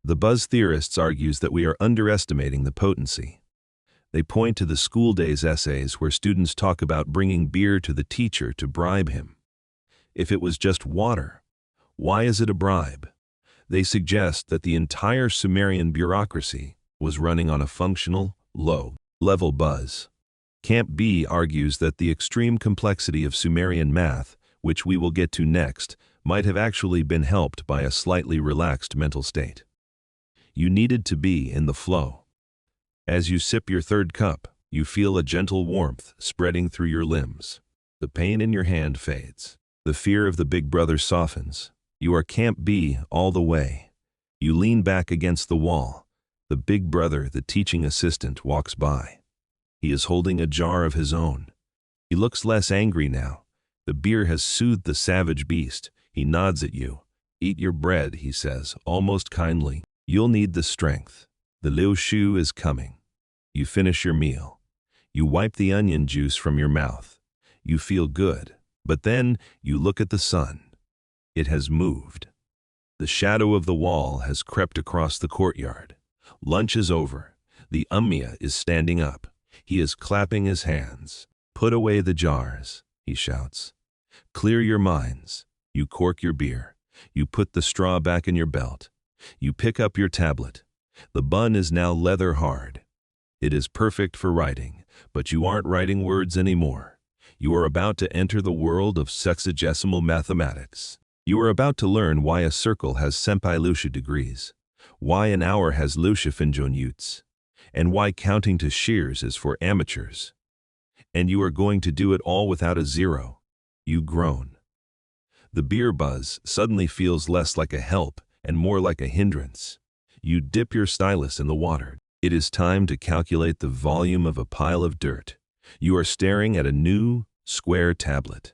Speaker 1: The buzz theorists argues that we are underestimating the potency. They point to the school days essays where students talk about bringing beer to the teacher to bribe him. If it was just water, why is it a bribe? They suggest that the entire Sumerian bureaucracy was running on a functional, low-level buzz. Camp B argues that the extreme complexity of Sumerian math, which we will get to next, might have actually been helped by a slightly relaxed mental state. You needed to be in the flow. As you sip your third cup, you feel a gentle warmth spreading through your limbs. The pain in your hand fades. The fear of the big brother softens. You are Camp B all the way. You lean back against the wall. The big brother, the teaching assistant, walks by. He is holding a jar of his own. He looks less angry now. The beer has soothed the savage beast. He nods at you. Eat your bread, he says, almost kindly. You'll need the strength. The liu shu is coming. You finish your meal. You wipe the onion juice from your mouth. You feel good. But then you look at the sun. It has moved. The shadow of the wall has crept across the courtyard. Lunch is over. The Ummiyah is standing up. He is clapping his hands. Put away the jars, he shouts. Clear your minds. You cork your beer. You put the straw back in your belt. You pick up your tablet. The bun is now leather hard. It is perfect for writing, but you aren't writing words anymore. You are about to enter the world of sexagesimal mathematics. You are about to learn why a circle has senpai Lucia degrees, why an hour has Lucia finjonutes, and why counting to shears is for amateurs. And you are going to do it all without a zero. You groan. The beer buzz suddenly feels less like a help and more like a hindrance. You dip your stylus in the water. It is time to calculate the volume of a pile of dirt. You are staring at a new, square tablet.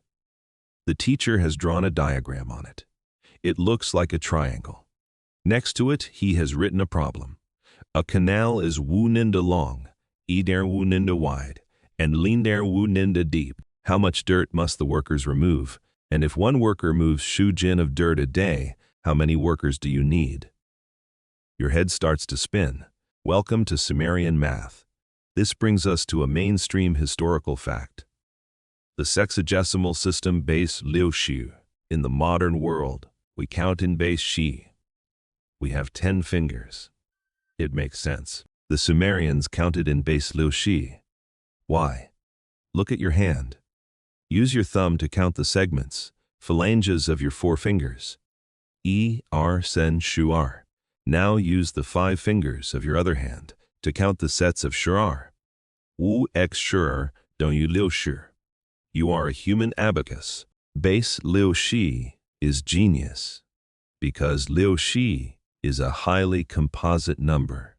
Speaker 1: The teacher has drawn a diagram on it. It looks like a triangle. Next to it, he has written a problem. A canal is wu ninda long, der wu ninda wide, and der wu ninda deep. How much dirt must the workers remove? And if one worker moves shu jin of dirt a day, how many workers do you need? Your head starts to spin. Welcome to Sumerian math. This brings us to a mainstream historical fact. The sexagesimal system base liu shi. In the modern world, we count in base shi. We have 10 fingers. It makes sense. The Sumerians counted in base liu shi. Why? Look at your hand. Use your thumb to count the segments, phalanges of your 4 fingers. R, sen, shu, r. Now use the 5 fingers of your other hand to count the sets of shur. Wu x shur, don't you liu shur. You are a human abacus. Base liu shi is genius, because liu shi is a highly composite number.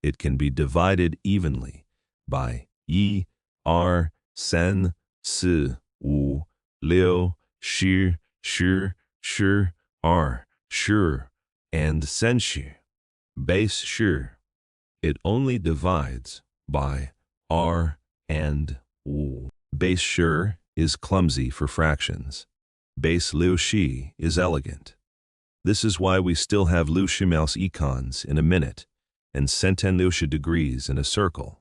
Speaker 1: It can be divided evenly by r, sen, si, wu, liu, shi, shur, shur, r, shur, and senshi. Base shur. It only divides by r and wu. Base shur is clumsy for fractions. Base liu shi is elegant. This is why we still have liu shi mouse econs in a minute and centen liu shi degrees in a circle.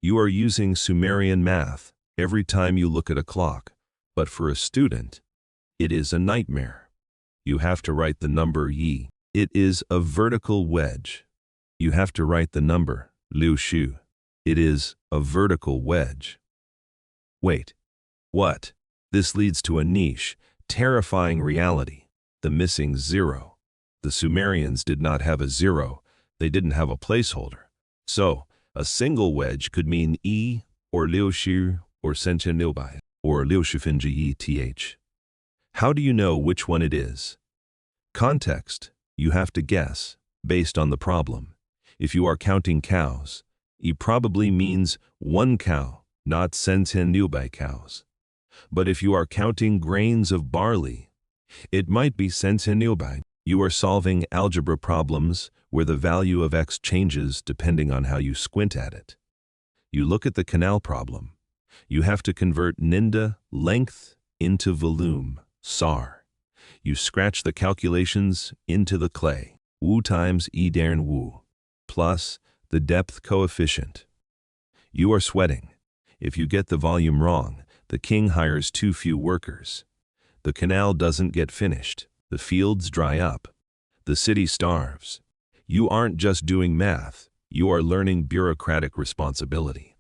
Speaker 1: You are using Sumerian math every time you look at a clock, but for a student, it is a nightmare. You have to write the number yi. It is a vertical wedge. You have to write the number liu shu. It is a vertical wedge. Wait, what? This leads to a niche, terrifying reality, the missing zero. The Sumerians did not have a zero. They didn't have a placeholder. So, a single wedge could mean e, or liu shu, or senchen liu bai, or liu shu finji eth. How do you know which one it is? Context. You have to guess, based on the problem. If you are counting cows, it probably means 1 cow, not senchen liu bai cows. But if you are counting grains of barley, it might be senchen liu bai. You are solving algebra problems where the value of x changes depending on how you squint at it. You look at the canal problem. You have to convert ninda, length, into volume, sar. You scratch the calculations into the clay. Wu times e dern wu, plus the depth coefficient. You are sweating. If you get the volume wrong, the king hires too few workers. The canal doesn't get finished. The fields dry up. The city starves. You aren't just doing math. You are learning bureaucratic responsibility.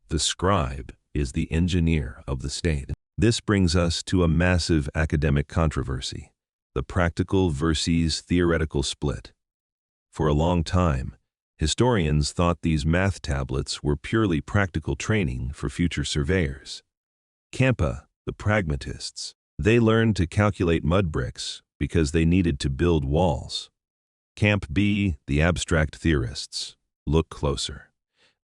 Speaker 1: The scribe is the engineer of the state. This brings us to a massive academic controversy, the practical versus theoretical split. For a long time, historians thought these math tablets were purely practical training for future surveyors. Campa, the pragmatists, they learned to calculate mud bricks because they needed to build walls. Camp B, the abstract theorists, look closer.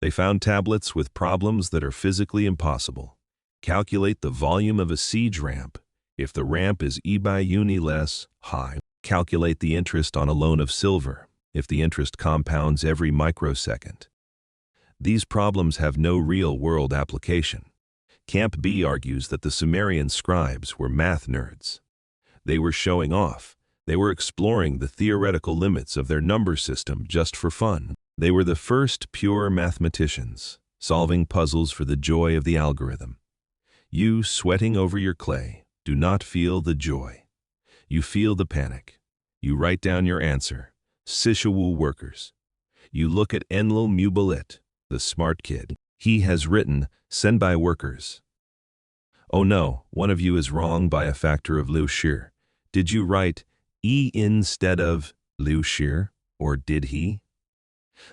Speaker 1: They found tablets with problems that are physically impossible. Calculate the volume of a siege ramp. If the ramp is e by uni less high, calculate the interest on a loan of silver if the interest compounds every microsecond. These problems have no real-world application. Camp B argues that the Sumerian scribes were math nerds. They were showing off. They were exploring the theoretical limits of their number system just for fun. They were the first pure mathematicians, solving puzzles for the joy of the algorithm. You, sweating over your clay, do not feel the joy. You feel the panic. You write down your answer. Sishawu workers. You look at Enlil Mubalit, the smart kid. He has written, send by workers. Oh no, one of you is wrong by a factor of Liu Shir. Did you write E instead of Liu Shir, or did he?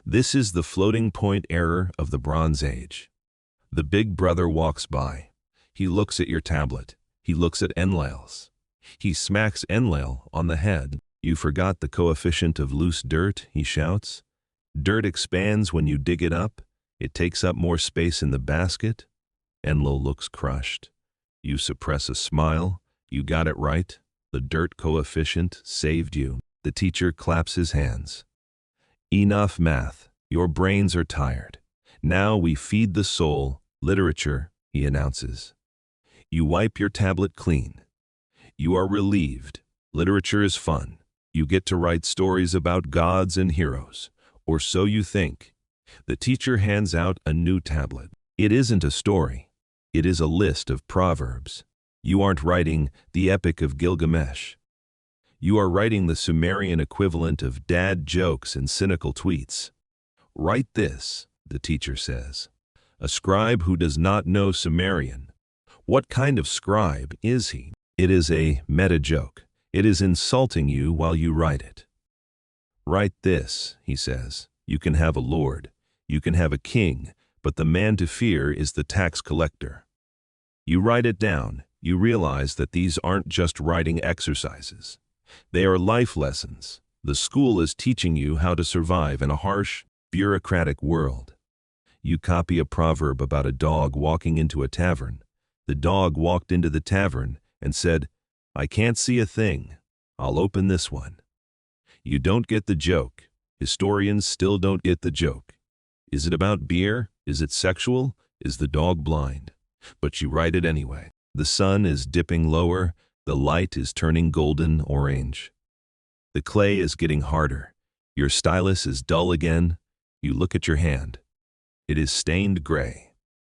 Speaker 1: This is the floating point error of the Bronze Age. The big brother walks by. He looks at your tablet. He looks at Enlil's. He smacks Enlil on the head. You forgot the coefficient of loose dirt, he shouts. Dirt expands when you dig it up. It takes up more space in the basket. Enlil looks crushed. You suppress a smile. You got it right. The dirt coefficient saved you. The teacher claps his hands. Enough math. Your brains are tired. Now we feed the soul. Literature, he announces. You wipe your tablet clean. You are relieved. Literature is fun. You get to write stories about gods and heroes. Or so you think. The teacher hands out a new tablet. It isn't a story. It is a list of proverbs. You aren't writing the Epic of Gilgamesh. You are writing the Sumerian equivalent of dad jokes and cynical tweets. Write this, the teacher says. A scribe who does not know Sumerian. What kind of scribe is he? It is a meta joke. It is insulting you while you write it. Write this, he says. You can have a lord. You can have a king, but the man to fear is the tax collector. You write it down. You realize that these aren't just writing exercises. They are life lessons. The school is teaching you how to survive in a harsh, bureaucratic world. You copy a proverb about a dog walking into a tavern. The dog walked into the tavern and said, I can't see a thing. I'll open this one. You don't get the joke. Historians still don't get the joke. Is it about beer? Is it sexual? Is the dog blind? But you write it anyway. The sun is dipping lower. The light is turning golden orange. The clay is getting harder. Your stylus is dull again. You look at your hand. It is stained gray.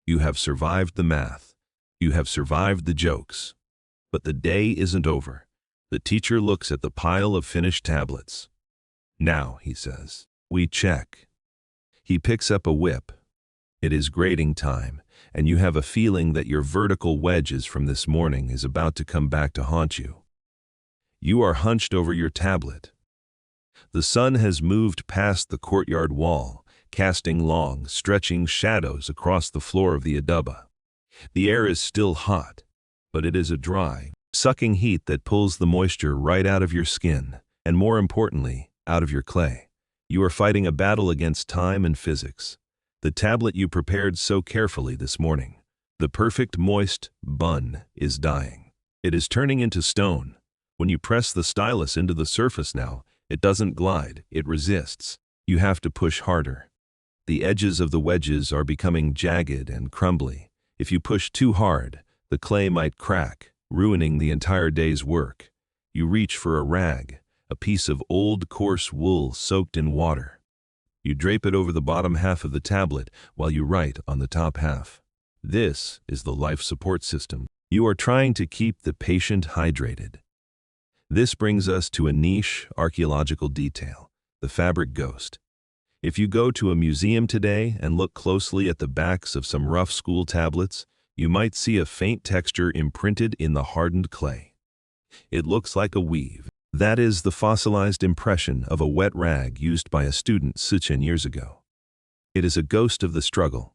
Speaker 1: You have survived the math. You have survived the jokes. But the day isn't over. The teacher looks at the pile of finished tablets. Now, he says, we check. He picks up a whip. It is grading time, and you have a feeling that your vertical wedges from this morning is about to come back to haunt you. You are hunched over your tablet. The sun has moved past the courtyard wall, casting long, stretching shadows across the floor of the adaba. The air is still hot, but it is a dry, sucking heat that pulls the moisture right out of your skin, and more importantly, out of your clay. You are fighting a battle against time and physics. The tablet you prepared so carefully this morning, the perfect moist bun, is dying. It is turning into stone. When you press the stylus into the surface now, it doesn't glide, it resists. You have to push harder. The edges of the wedges are becoming jagged and crumbly. If you push too hard, the clay might crack, ruining the entire day's work. You reach for a rag, a piece of old coarse wool soaked in water. You drape it over the bottom half of the tablet while you write on the top half. This is the life support system. You are trying to keep the patient hydrated. This brings us to a niche archaeological detail, the fabric ghost. If you go to a museum today and look closely at the backs of some rough school tablets, you might see a faint texture imprinted in the hardened clay. It looks like a weave. That is the fossilized impression of a wet rag used by a student 10 years ago. It is a ghost of the struggle.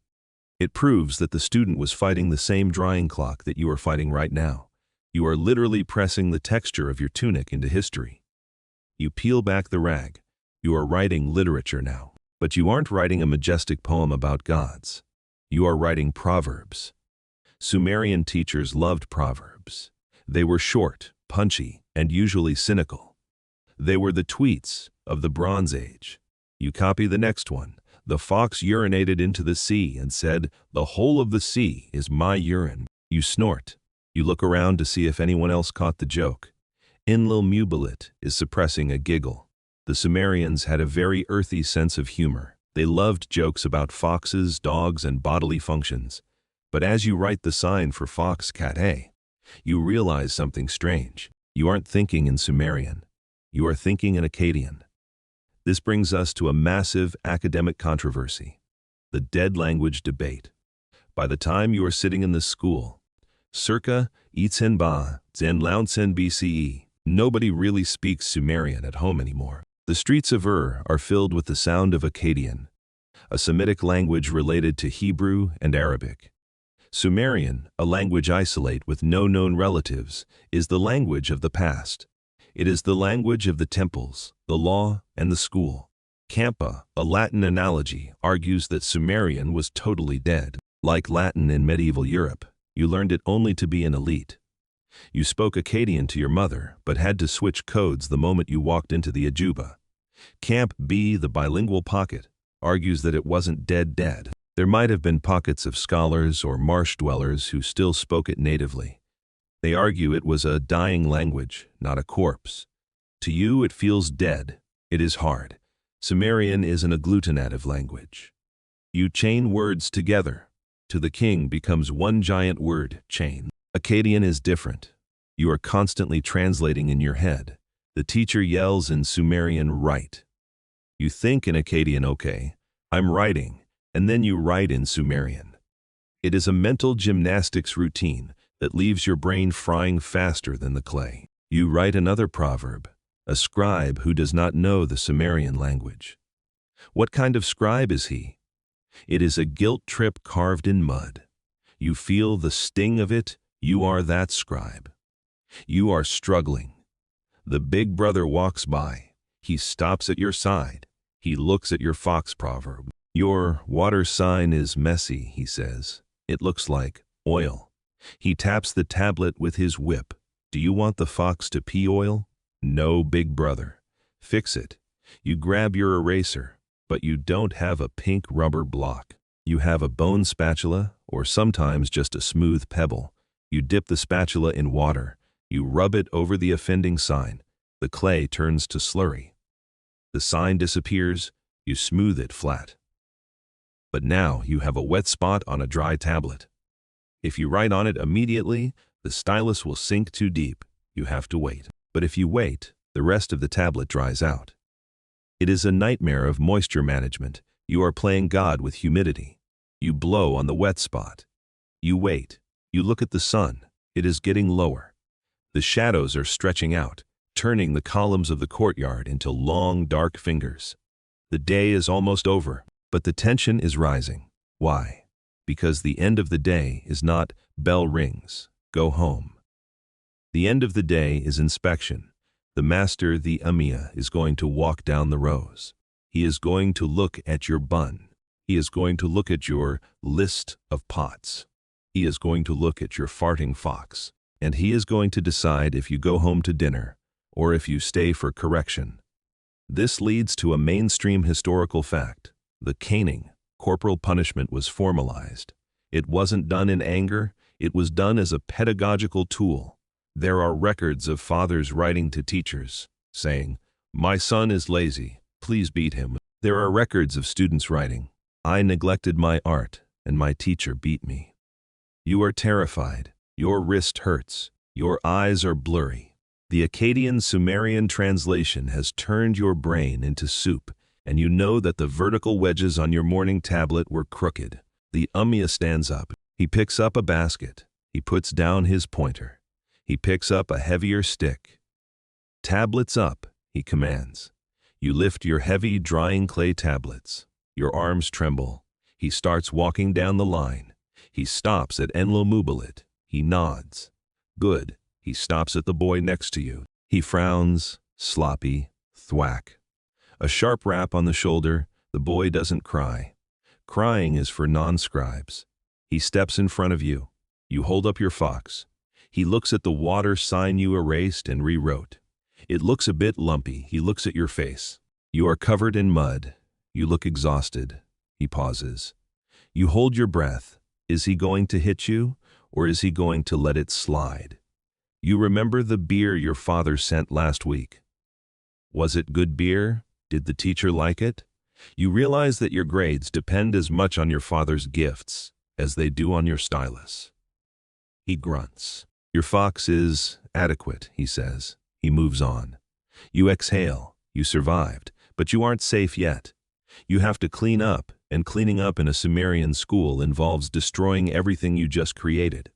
Speaker 1: It proves that the student was fighting the same drying clock that you are fighting right now. You are literally pressing the texture of your tunic into history. You peel back the rag. You are writing literature now. But you aren't writing a majestic poem about gods. You are writing proverbs. Sumerian teachers loved proverbs. They were short, punchy, and usually cynical. They were the tweets of the Bronze Age. You copy the next one. The fox urinated into the sea and said, "The whole of the sea is my urine." You snort. You look around to see if anyone else caught the joke. Enlil Mubalit is suppressing a giggle. The Sumerians had a very earthy sense of humor. They loved jokes about foxes, dogs, and bodily functions. But as you write the sign for fox cat A, you realize something strange. You aren't thinking in Sumerian. You are thinking in Akkadian. This brings us to a massive academic controversy, the dead language debate. By the time you are sitting in this school, circa 1000 BCE, nobody really speaks Sumerian at home anymore. The streets of Ur are filled with the sound of Akkadian, a Semitic language related to Hebrew and Arabic. Sumerian, a language isolate with no known relatives, is the language of the past. It is the language of the temples, the law, and the school. Campa, a Latin analogy, argues that Sumerian was totally dead. Like Latin in medieval Europe, you learned it only to be an elite. You spoke Akkadian to your mother, but had to switch codes the moment you walked into the ajuba. Camp B, the bilingual pocket, argues that it wasn't dead. There might have been pockets of scholars or marsh dwellers who still spoke it natively. They argue it was a dying language, not a corpse. To you, it feels dead. It is hard. Sumerian is an agglutinative language. You chain words together. To the king becomes one giant word, chain. Akkadian is different. You are constantly translating in your head. The teacher yells in Sumerian, write. You think in Akkadian, okay, I'm writing, and then you write in Sumerian. It is a mental gymnastics routine that leaves your brain frying faster than the clay. You write another proverb, a scribe who does not know the Sumerian language. What kind of scribe is he? It is a guilt trip carved in mud. You feel the sting of it. You are that scribe. You are struggling. The big brother walks by. He stops at your side. He looks at your fox proverb. Your water sign is messy, he says. It looks like oil. He taps the tablet with his whip. Do you want the fox to pee oil? No, big brother. Fix it. You grab your eraser, but you don't have a pink rubber block. You have a bone spatula, or sometimes just a smooth pebble. You dip the spatula in water. You rub it over the offending sign. The clay turns to slurry. The sign disappears. You smooth it flat. But now you have a wet spot on a dry tablet. If you write on it immediately, the stylus will sink too deep. You have to wait. But if you wait, the rest of the tablet dries out. It is a nightmare of moisture management. You are playing God with humidity. You blow on the wet spot. You wait. You look at the sun. It is getting lower. The shadows are stretching out, turning the columns of the courtyard into long, dark fingers. The day is almost over, but the tension is rising. Why? Because the end of the day is not bell rings, go home. The end of the day is inspection. The master, the Amia, is going to walk down the rows. He is going to look at your bun. He is going to look at your list of pots. He is going to look at your farting fox. And he is going to decide if you go home to dinner or if you stay for correction. This leads to a mainstream historical fact. The caning, corporal punishment, was formalized. It wasn't done in anger. It was done as a pedagogical tool. There are records of fathers writing to teachers, saying, "My son is lazy, please beat him." There are records of students writing, "I neglected my art, and my teacher beat me." You are terrified. Your wrist hurts. Your eyes are blurry. The Akkadian Sumerian translation has turned your brain into soup, and you know that the vertical wedges on your morning tablet were crooked. The Ummiyah stands up. He picks up a basket. He puts down his pointer. He picks up a heavier stick. "Tablets up," he commands. You lift your heavy, drying clay tablets. Your arms tremble. He starts walking down the line. He stops at Enlil Mubalit. He nods. Good. He stops at the boy next to you. He frowns, sloppy, thwack. A sharp rap on the shoulder. The boy doesn't cry. Crying is for non-scribes. He steps in front of you. You hold up your fox. He looks at the water sign you erased and rewrote. It looks a bit lumpy. He looks at your face. You are covered in mud. You look exhausted. He pauses. You hold your breath. Is he going to hit you, or is he going to let it slide? You remember the beer your father sent last week. Was it good beer? Did the teacher like it? You realize that your grades depend as much on your father's gifts as they do on your stylus. He grunts. Your fox is adequate, he says. He moves on. You exhale. You survived, but you aren't safe yet. You have to clean up, and cleaning up in a Sumerian school involves destroying everything you just created.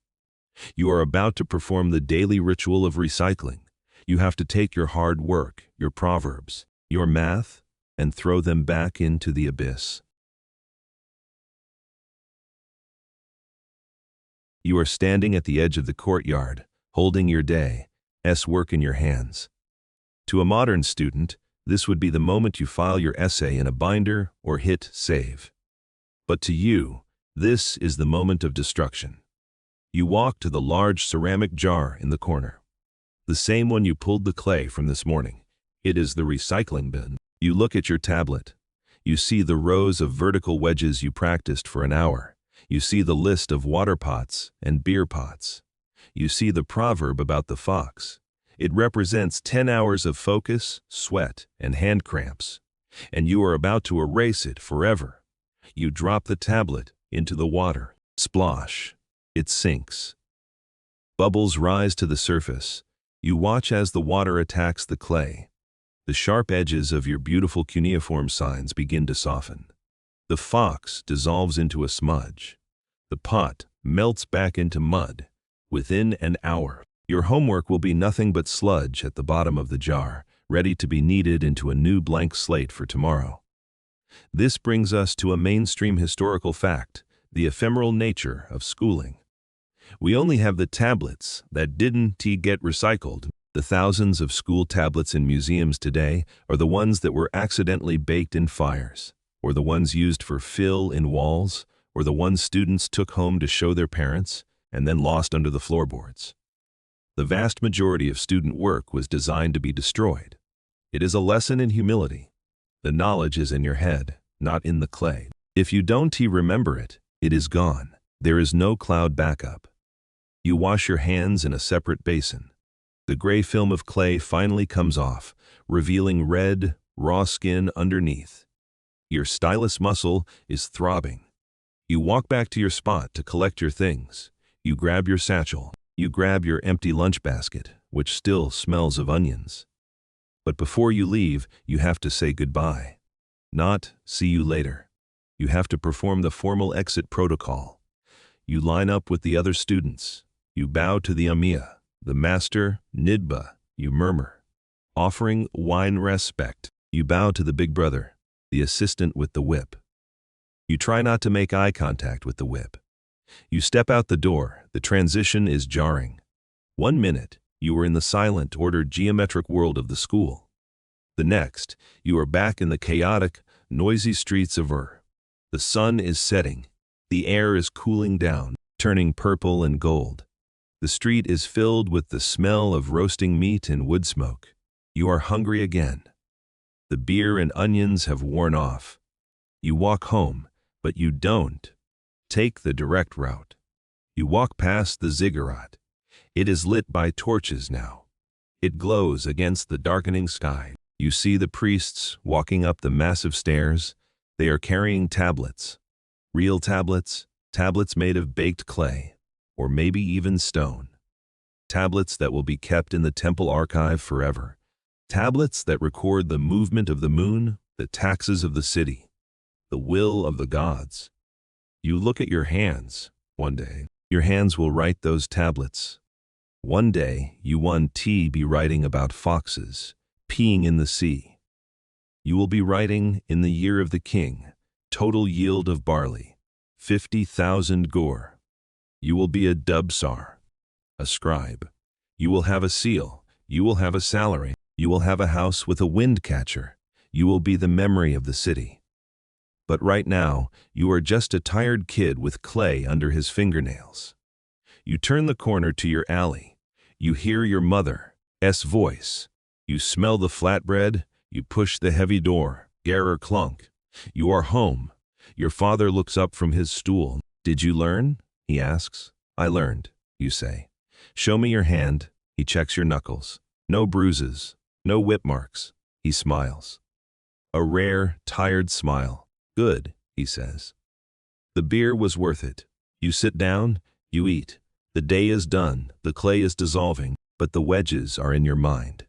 Speaker 1: You are about to perform the daily ritual of recycling. You have to take your hard work, your proverbs, your math, and throw them back into the abyss. You are standing at the edge of the courtyard, holding your day's work in your hands. To a modern student, this would be the moment you file your essay in a binder or hit save. But to you, this is the moment of destruction. You walk to the large ceramic jar in the corner. The same one you pulled the clay from this morning. It is the recycling bin. You look at your tablet. You see the rows of vertical wedges you practiced for an hour. You see the list of water pots and beer pots. You see the proverb about the fox. It represents 10 hours of focus, sweat, and hand cramps. And you are about to erase it forever. You drop the tablet into the water. Splosh. It sinks. Bubbles rise to the surface. You watch as the water attacks the clay. The sharp edges of your beautiful cuneiform signs begin to soften. The fox dissolves into a smudge. The pot melts back into mud. Within an hour, your homework will be nothing but sludge at the bottom of the jar, ready to be kneaded into a new blank slate for tomorrow. This brings us to a mainstream historical fact, the ephemeral nature of schooling. We only have the tablets that didn't get recycled. The thousands of school tablets in museums today are the ones that were accidentally baked in fires, or the ones used for fill in walls, or the ones students took home to show their parents and then lost under the floorboards. The vast majority of student work was designed to be destroyed. It is a lesson in humility. The knowledge is in your head, not in the clay. If you don't remember it, it is gone. There is no cloud backup. You wash your hands in a separate basin. The gray film of clay finally comes off, revealing red, raw skin underneath. Your stylus muscle is throbbing. You walk back to your spot to collect your things. You grab your satchel. You grab your empty lunch basket, which still smells of onions. But before you leave, you have to say goodbye. Not see you later. You have to perform the formal exit protocol. You line up with the other students. You bow to the Amia, the master, Nidba, you murmur. Offering wine respect, you bow to the big brother, the assistant with the whip. You try not to make eye contact with the whip. You step out the door, the transition is jarring. 1 minute, you are in the silent, ordered geometric world of the school. The next, you are back in the chaotic, noisy streets of Ur. The sun is setting. The air is cooling down, turning purple and gold. The street is filled with the smell of roasting meat and wood smoke. You are hungry again. The beer and onions have worn off. You walk home, but you don't take the direct route. You walk past the ziggurat. It is lit by torches now. It glows against the darkening sky. You see the priests walking up the massive stairs. They are carrying tablets. Real tablets, tablets made of baked clay, or maybe even stone. Tablets that will be kept in the temple archive forever. Tablets that record the movement of the moon, the taxes of the city, the will of the gods. You look at your hands. One day, your hands will write those tablets. One day, you won't be writing about foxes, peeing in the sea. You will be writing in the year of the king, total yield of barley, 50,000 gore. You will be a dubsar, a scribe. You will have a seal. You will have a salary. You will have a house with a wind catcher. You will be the memory of the city. But right now, you are just a tired kid with clay under his fingernails. You turn the corner to your alley. You hear your mother's voice. You smell the flatbread. You push the heavy door. Gerrer clunk. You are home. Your father looks up from his stool. Did you learn? He asks. I learned, you say. Show me your hand. He checks your knuckles. No bruises. No whip marks. He smiles. A rare, tired smile. Good, he says. The beer was worth it. You sit down, you eat. The day is done, the clay is dissolving, but the wedges are in your mind.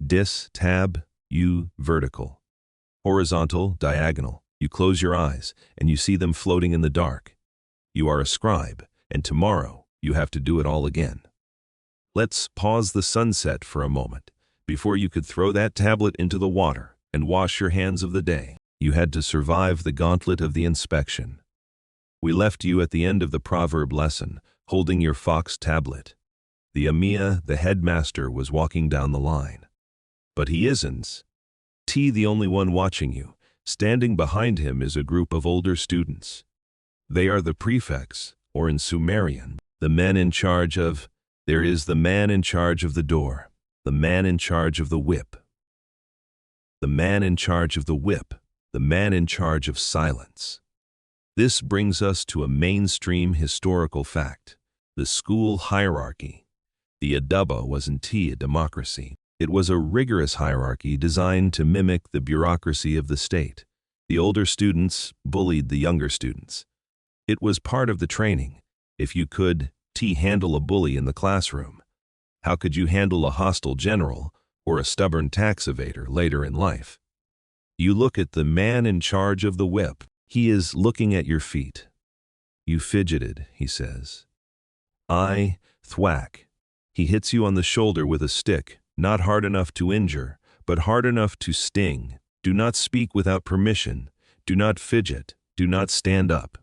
Speaker 1: Dis, tab, U, vertical. Horizontal, diagonal. You close your eyes, and you see them floating in the dark. You are a scribe, and tomorrow you have to do it all again. Let's pause the sunset for a moment. Before you could throw that tablet into the water and wash your hands of the day, you had to survive the gauntlet of the inspection. We left you at the end of the proverb lesson, holding your fox tablet. The Amia, the headmaster, was walking down the line. But he isn't. The only one watching you. Standing behind him is a group of older students. They are the prefects, or in Sumerian, the men in charge of. There is the man in charge of the door, the man in charge of the whip, the man in charge of the whip, the man in charge of silence. This brings us to a mainstream historical fact, the school hierarchy. The Adaba wasn't a democracy. It was a rigorous hierarchy designed to mimic the bureaucracy of the state. The older students bullied the younger students. It was part of the training. If you could handle a bully in the classroom, how could you handle a hostile general or a stubborn tax evader later in life? You look at the man in charge of the whip. He is looking at your feet. You fidgeted, he says. Thwack. He hits you on the shoulder with a stick, not hard enough to injure, but hard enough to sting. Do not speak without permission. Do not fidget. Do not stand up.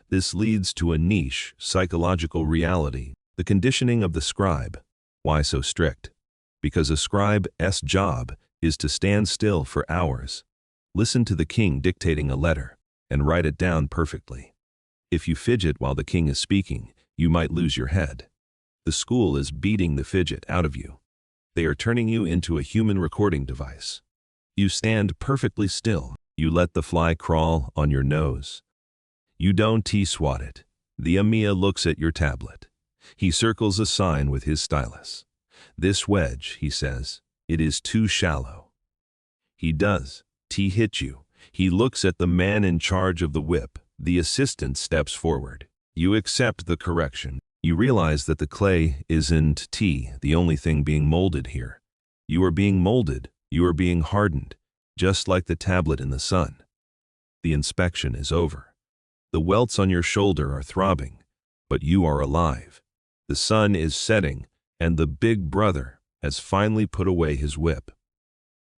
Speaker 1: This leads to a niche psychological reality, the conditioning of the scribe. Why so strict? Because a scribe's job is to stand still for hours, listen to the king dictating a letter, and write it down perfectly. If you fidget while the king is speaking, you might lose your head. The school is beating the fidget out of you. They are turning you into a human recording device. You stand perfectly still. You let the fly crawl on your nose. You don't swat it. The Amia looks at your tablet. He circles a sign with his stylus. This wedge, he says, it is too shallow. He does. Hit you. He looks at the man in charge of the whip. The assistant steps forward. You accept the correction. You realize that the clay isn't the only thing being molded here. You are being molded. You are being hardened, just like the tablet in the sun. The inspection is over. The welts on your shoulder are throbbing, but you are alive. The sun is setting, and the big brother has finally put away his whip.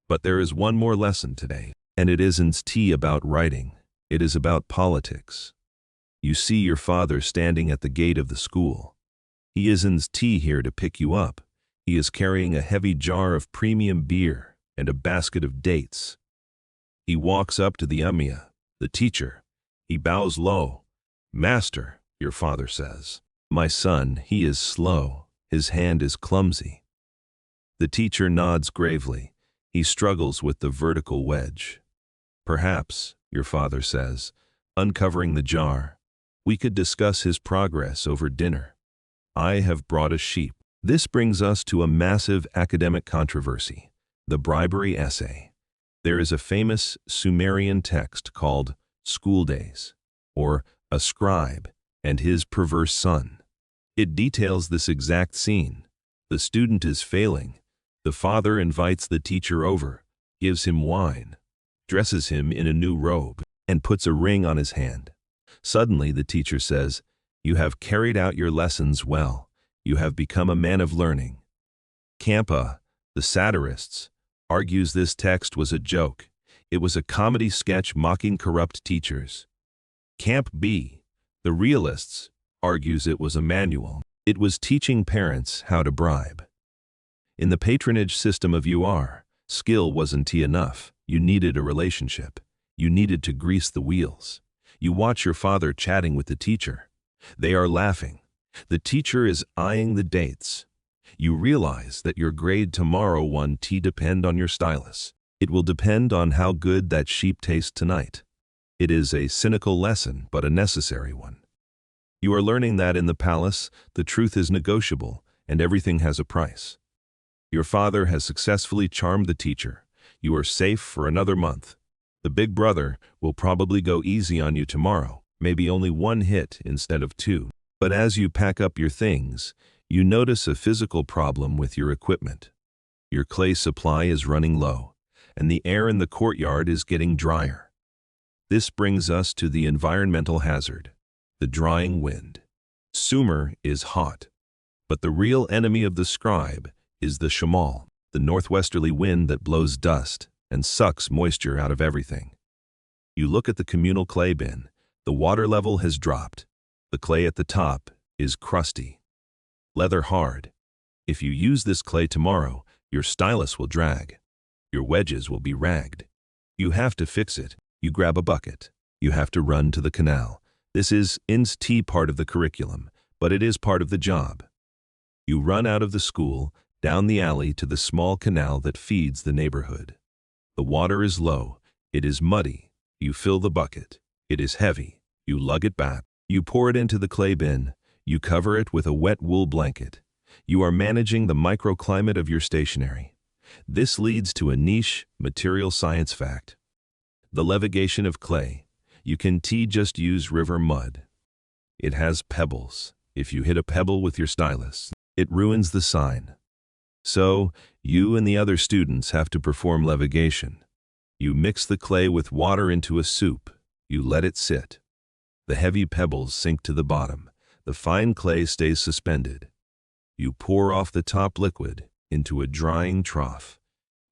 Speaker 1: But there is one more lesson today, and it isn't about writing. It is about politics. You see your father standing at the gate of the school. He isn't here to pick you up. He is carrying a heavy jar of premium beer and a basket of dates. He walks up to the Amia, the teacher. He bows low. Master, your father says. My son, he is slow. His hand is clumsy. The teacher nods gravely. He struggles with the vertical wedge. Perhaps, your father says, uncovering the jar, we could discuss his progress over dinner. I have brought a sheep. This brings us to a massive academic controversy, the bribery essay. There is a famous Sumerian text called School Days, or A Scribe and His Perverse Son. It details this exact scene. The student is failing. The father invites the teacher over, gives him wine, dresses him in a new robe, and puts a ring on his hand. Suddenly the teacher says, "You have carried out your lessons well. You have become a man of learning." Campa, the satirists, argues this text was a joke. It was a comedy sketch mocking corrupt teachers. Camp B, the realists, argues it was a manual. It was teaching parents how to bribe. In the patronage system of skill wasn't enough. You needed a relationship. You needed to grease the wheels. You watch your father chatting with the teacher. They are laughing. The teacher is eyeing the dates. You realize that your grade tomorrow won't depend on your stylus. It will depend on how good that sheep tastes tonight. It is a cynical lesson, but a necessary one. You are learning that in the palace, the truth is negotiable, and everything has a price. Your father has successfully charmed the teacher. You are safe for another month. The big brother will probably go easy on you tomorrow, maybe only one hit instead of two. But as you pack up your things, you notice a physical problem with your equipment. Your clay supply is running low, and the air in the courtyard is getting drier. This brings us to the environmental hazard, the drying wind. Sumer is hot, but the real enemy of the scribe is the shamal, the northwesterly wind that blows dust and sucks moisture out of everything. You look at the communal clay bin. The water level has dropped. The clay at the top is crusty, leather hard. If you use this clay tomorrow, your stylus will drag. Your wedges will be ragged. You have to fix it. You grab a bucket. You have to run to the canal. This is INS-T part of the curriculum, but it is part of the job. You run out of the school, down the alley to the small canal that feeds the neighborhood. The water is low. It is muddy. You fill the bucket. It is heavy. You lug it back. You pour it into the clay bin. You cover it with a wet wool blanket. You are managing the microclimate of your stationery. This leads to a niche material science fact. The levitation of clay. You can just use river mud. It has pebbles. If you hit a pebble with your stylus, it ruins the sign. So, you and the other students have to perform levitation. You mix the clay with water into a soup. You let it sit. The heavy pebbles sink to the bottom. The fine clay stays suspended. You pour off the top liquid into a drying trough.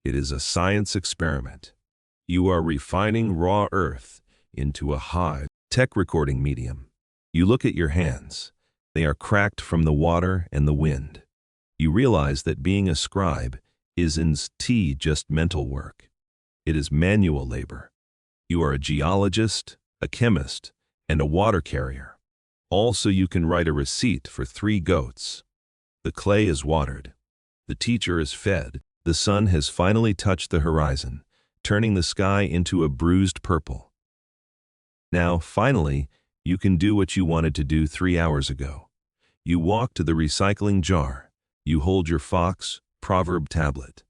Speaker 1: It is a science experiment. You are refining raw earth into a high-tech recording medium. You look at your hands. They are cracked from the water and the wind. You realize that being a scribe isn't just mental work. It is manual labor. You are a geologist, a chemist, and a water carrier. Also, you can write a receipt for 3 goats. The clay is watered. The teacher is fed. The sun has finally touched the horizon, turning the sky into a bruised purple. Now, finally, you can do what you wanted to do 3 hours ago. You walk to the recycling jar. You hold your Fox proverb tablet,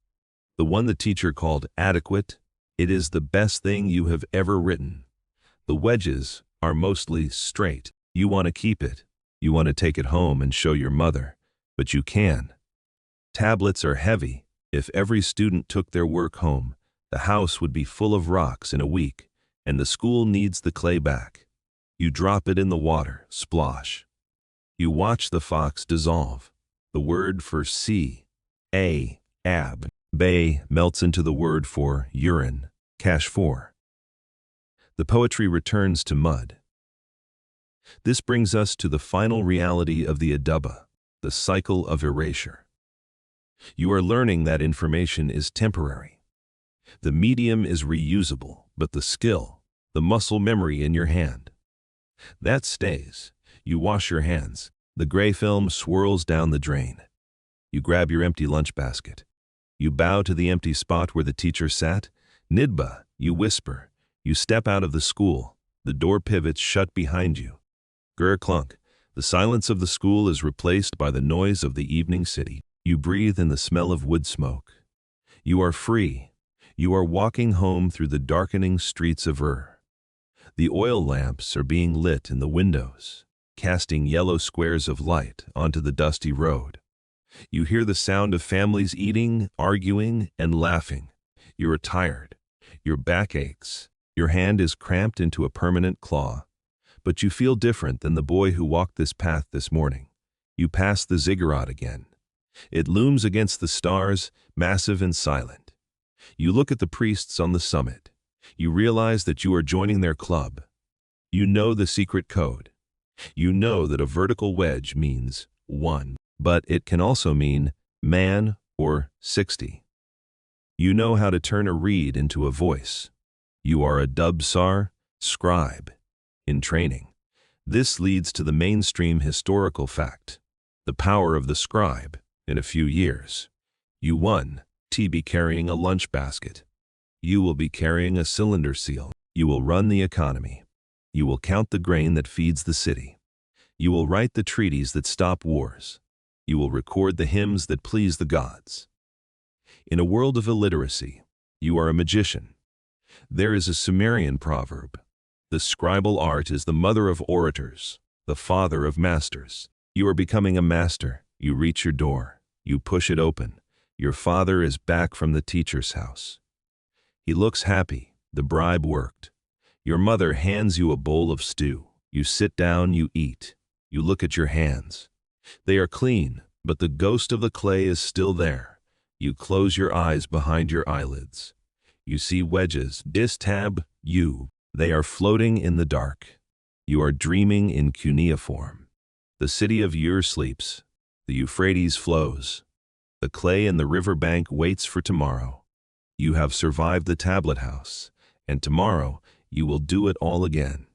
Speaker 1: the one the teacher called adequate. It is the best thing you have ever written. The wedges are mostly straight. You want to keep it. You want to take it home and show your mother, but you can. Tablets are heavy. If every student took their work home, the house would be full of rocks in a week, and the school needs the clay back. You drop it in the water, splosh. You watch the fox dissolve. The word for ab, bay, melts into the word for urine, cash 4. The poetry returns to mud. This brings us to the final reality of the Adaba, the cycle of erasure. You are learning that information is temporary. The medium is reusable, but the skill, the muscle memory in your hand, that stays. You wash your hands. The gray film swirls down the drain. You grab your empty lunch basket. You bow to the empty spot where the teacher sat. Nidba, you whisper. You step out of the school. The door pivots shut behind you. Grr clunk. The silence of the school is replaced by the noise of the evening city. You breathe in the smell of wood smoke. You are free. You are walking home through the darkening streets of Ur. The oil lamps are being lit in the windows, casting yellow squares of light onto the dusty road. You hear the sound of families eating, arguing, and laughing. You are tired. Your back aches. Your hand is cramped into a permanent claw. But you feel different than the boy who walked this path this morning. You pass the ziggurat again. It looms against the stars, massive and silent. You look at the priests on the summit. You realize that you are joining their club. You know the secret code. You know that a vertical wedge means 1, but it can also mean man or 60. You know how to turn a reed into a voice. You are a Dubsar scribe in training. This leads to the mainstream historical fact, the power of the scribe. In a few years, you won't be carrying a lunch basket. You will be carrying a cylinder seal. You will run the economy. You will count the grain that feeds the city. You will write the treaties that stop wars. You will record the hymns that please the gods. In a world of illiteracy, you are a magician. There is a Sumerian proverb. The scribal art is the mother of orators. the father of masters. You are becoming a master. You reach your door. You push it open. Your father is back from the teacher's house. He looks happy. The bribe worked. Your mother hands you a bowl of stew. You sit down, you eat. You look at your hands. They are clean, but the ghost of the clay is still there. You close your eyes behind your eyelids. You see wedges, you. They are floating in the dark. You are dreaming in cuneiform. The city of Ur sleeps. The Euphrates flows. The clay in the river bank waits for tomorrow. You have survived the tablet house, and tomorrow you will do it all again.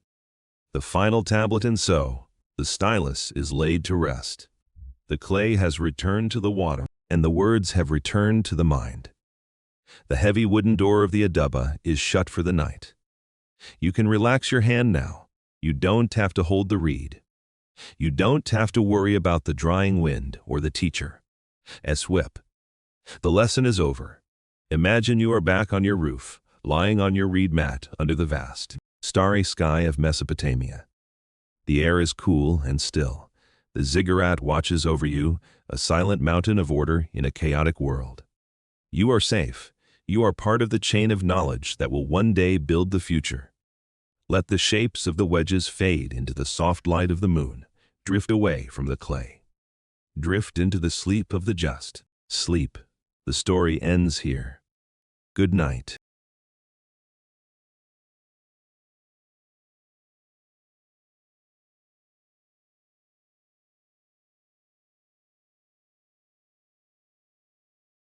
Speaker 1: The final tablet, and so the stylus is laid to rest. The clay has returned to the water, and the words have returned to the mind. The heavy wooden door of the Adaba is shut for the night. You can relax your hand now. You don't have to hold the reed. You don't have to worry about the drying wind or the teacher. Whip. The lesson is over. Imagine you are back on your roof, lying on your reed mat under the vast, starry sky of Mesopotamia. The air is cool and still. The ziggurat watches over you, a silent mountain of order in a chaotic world. You are safe. You are part of the chain of knowledge that will one day build the future. Let the shapes of the wedges fade into the soft light of the moon. Drift away from the clay. Drift into the sleep of the just. Sleep. The story ends here. Good night.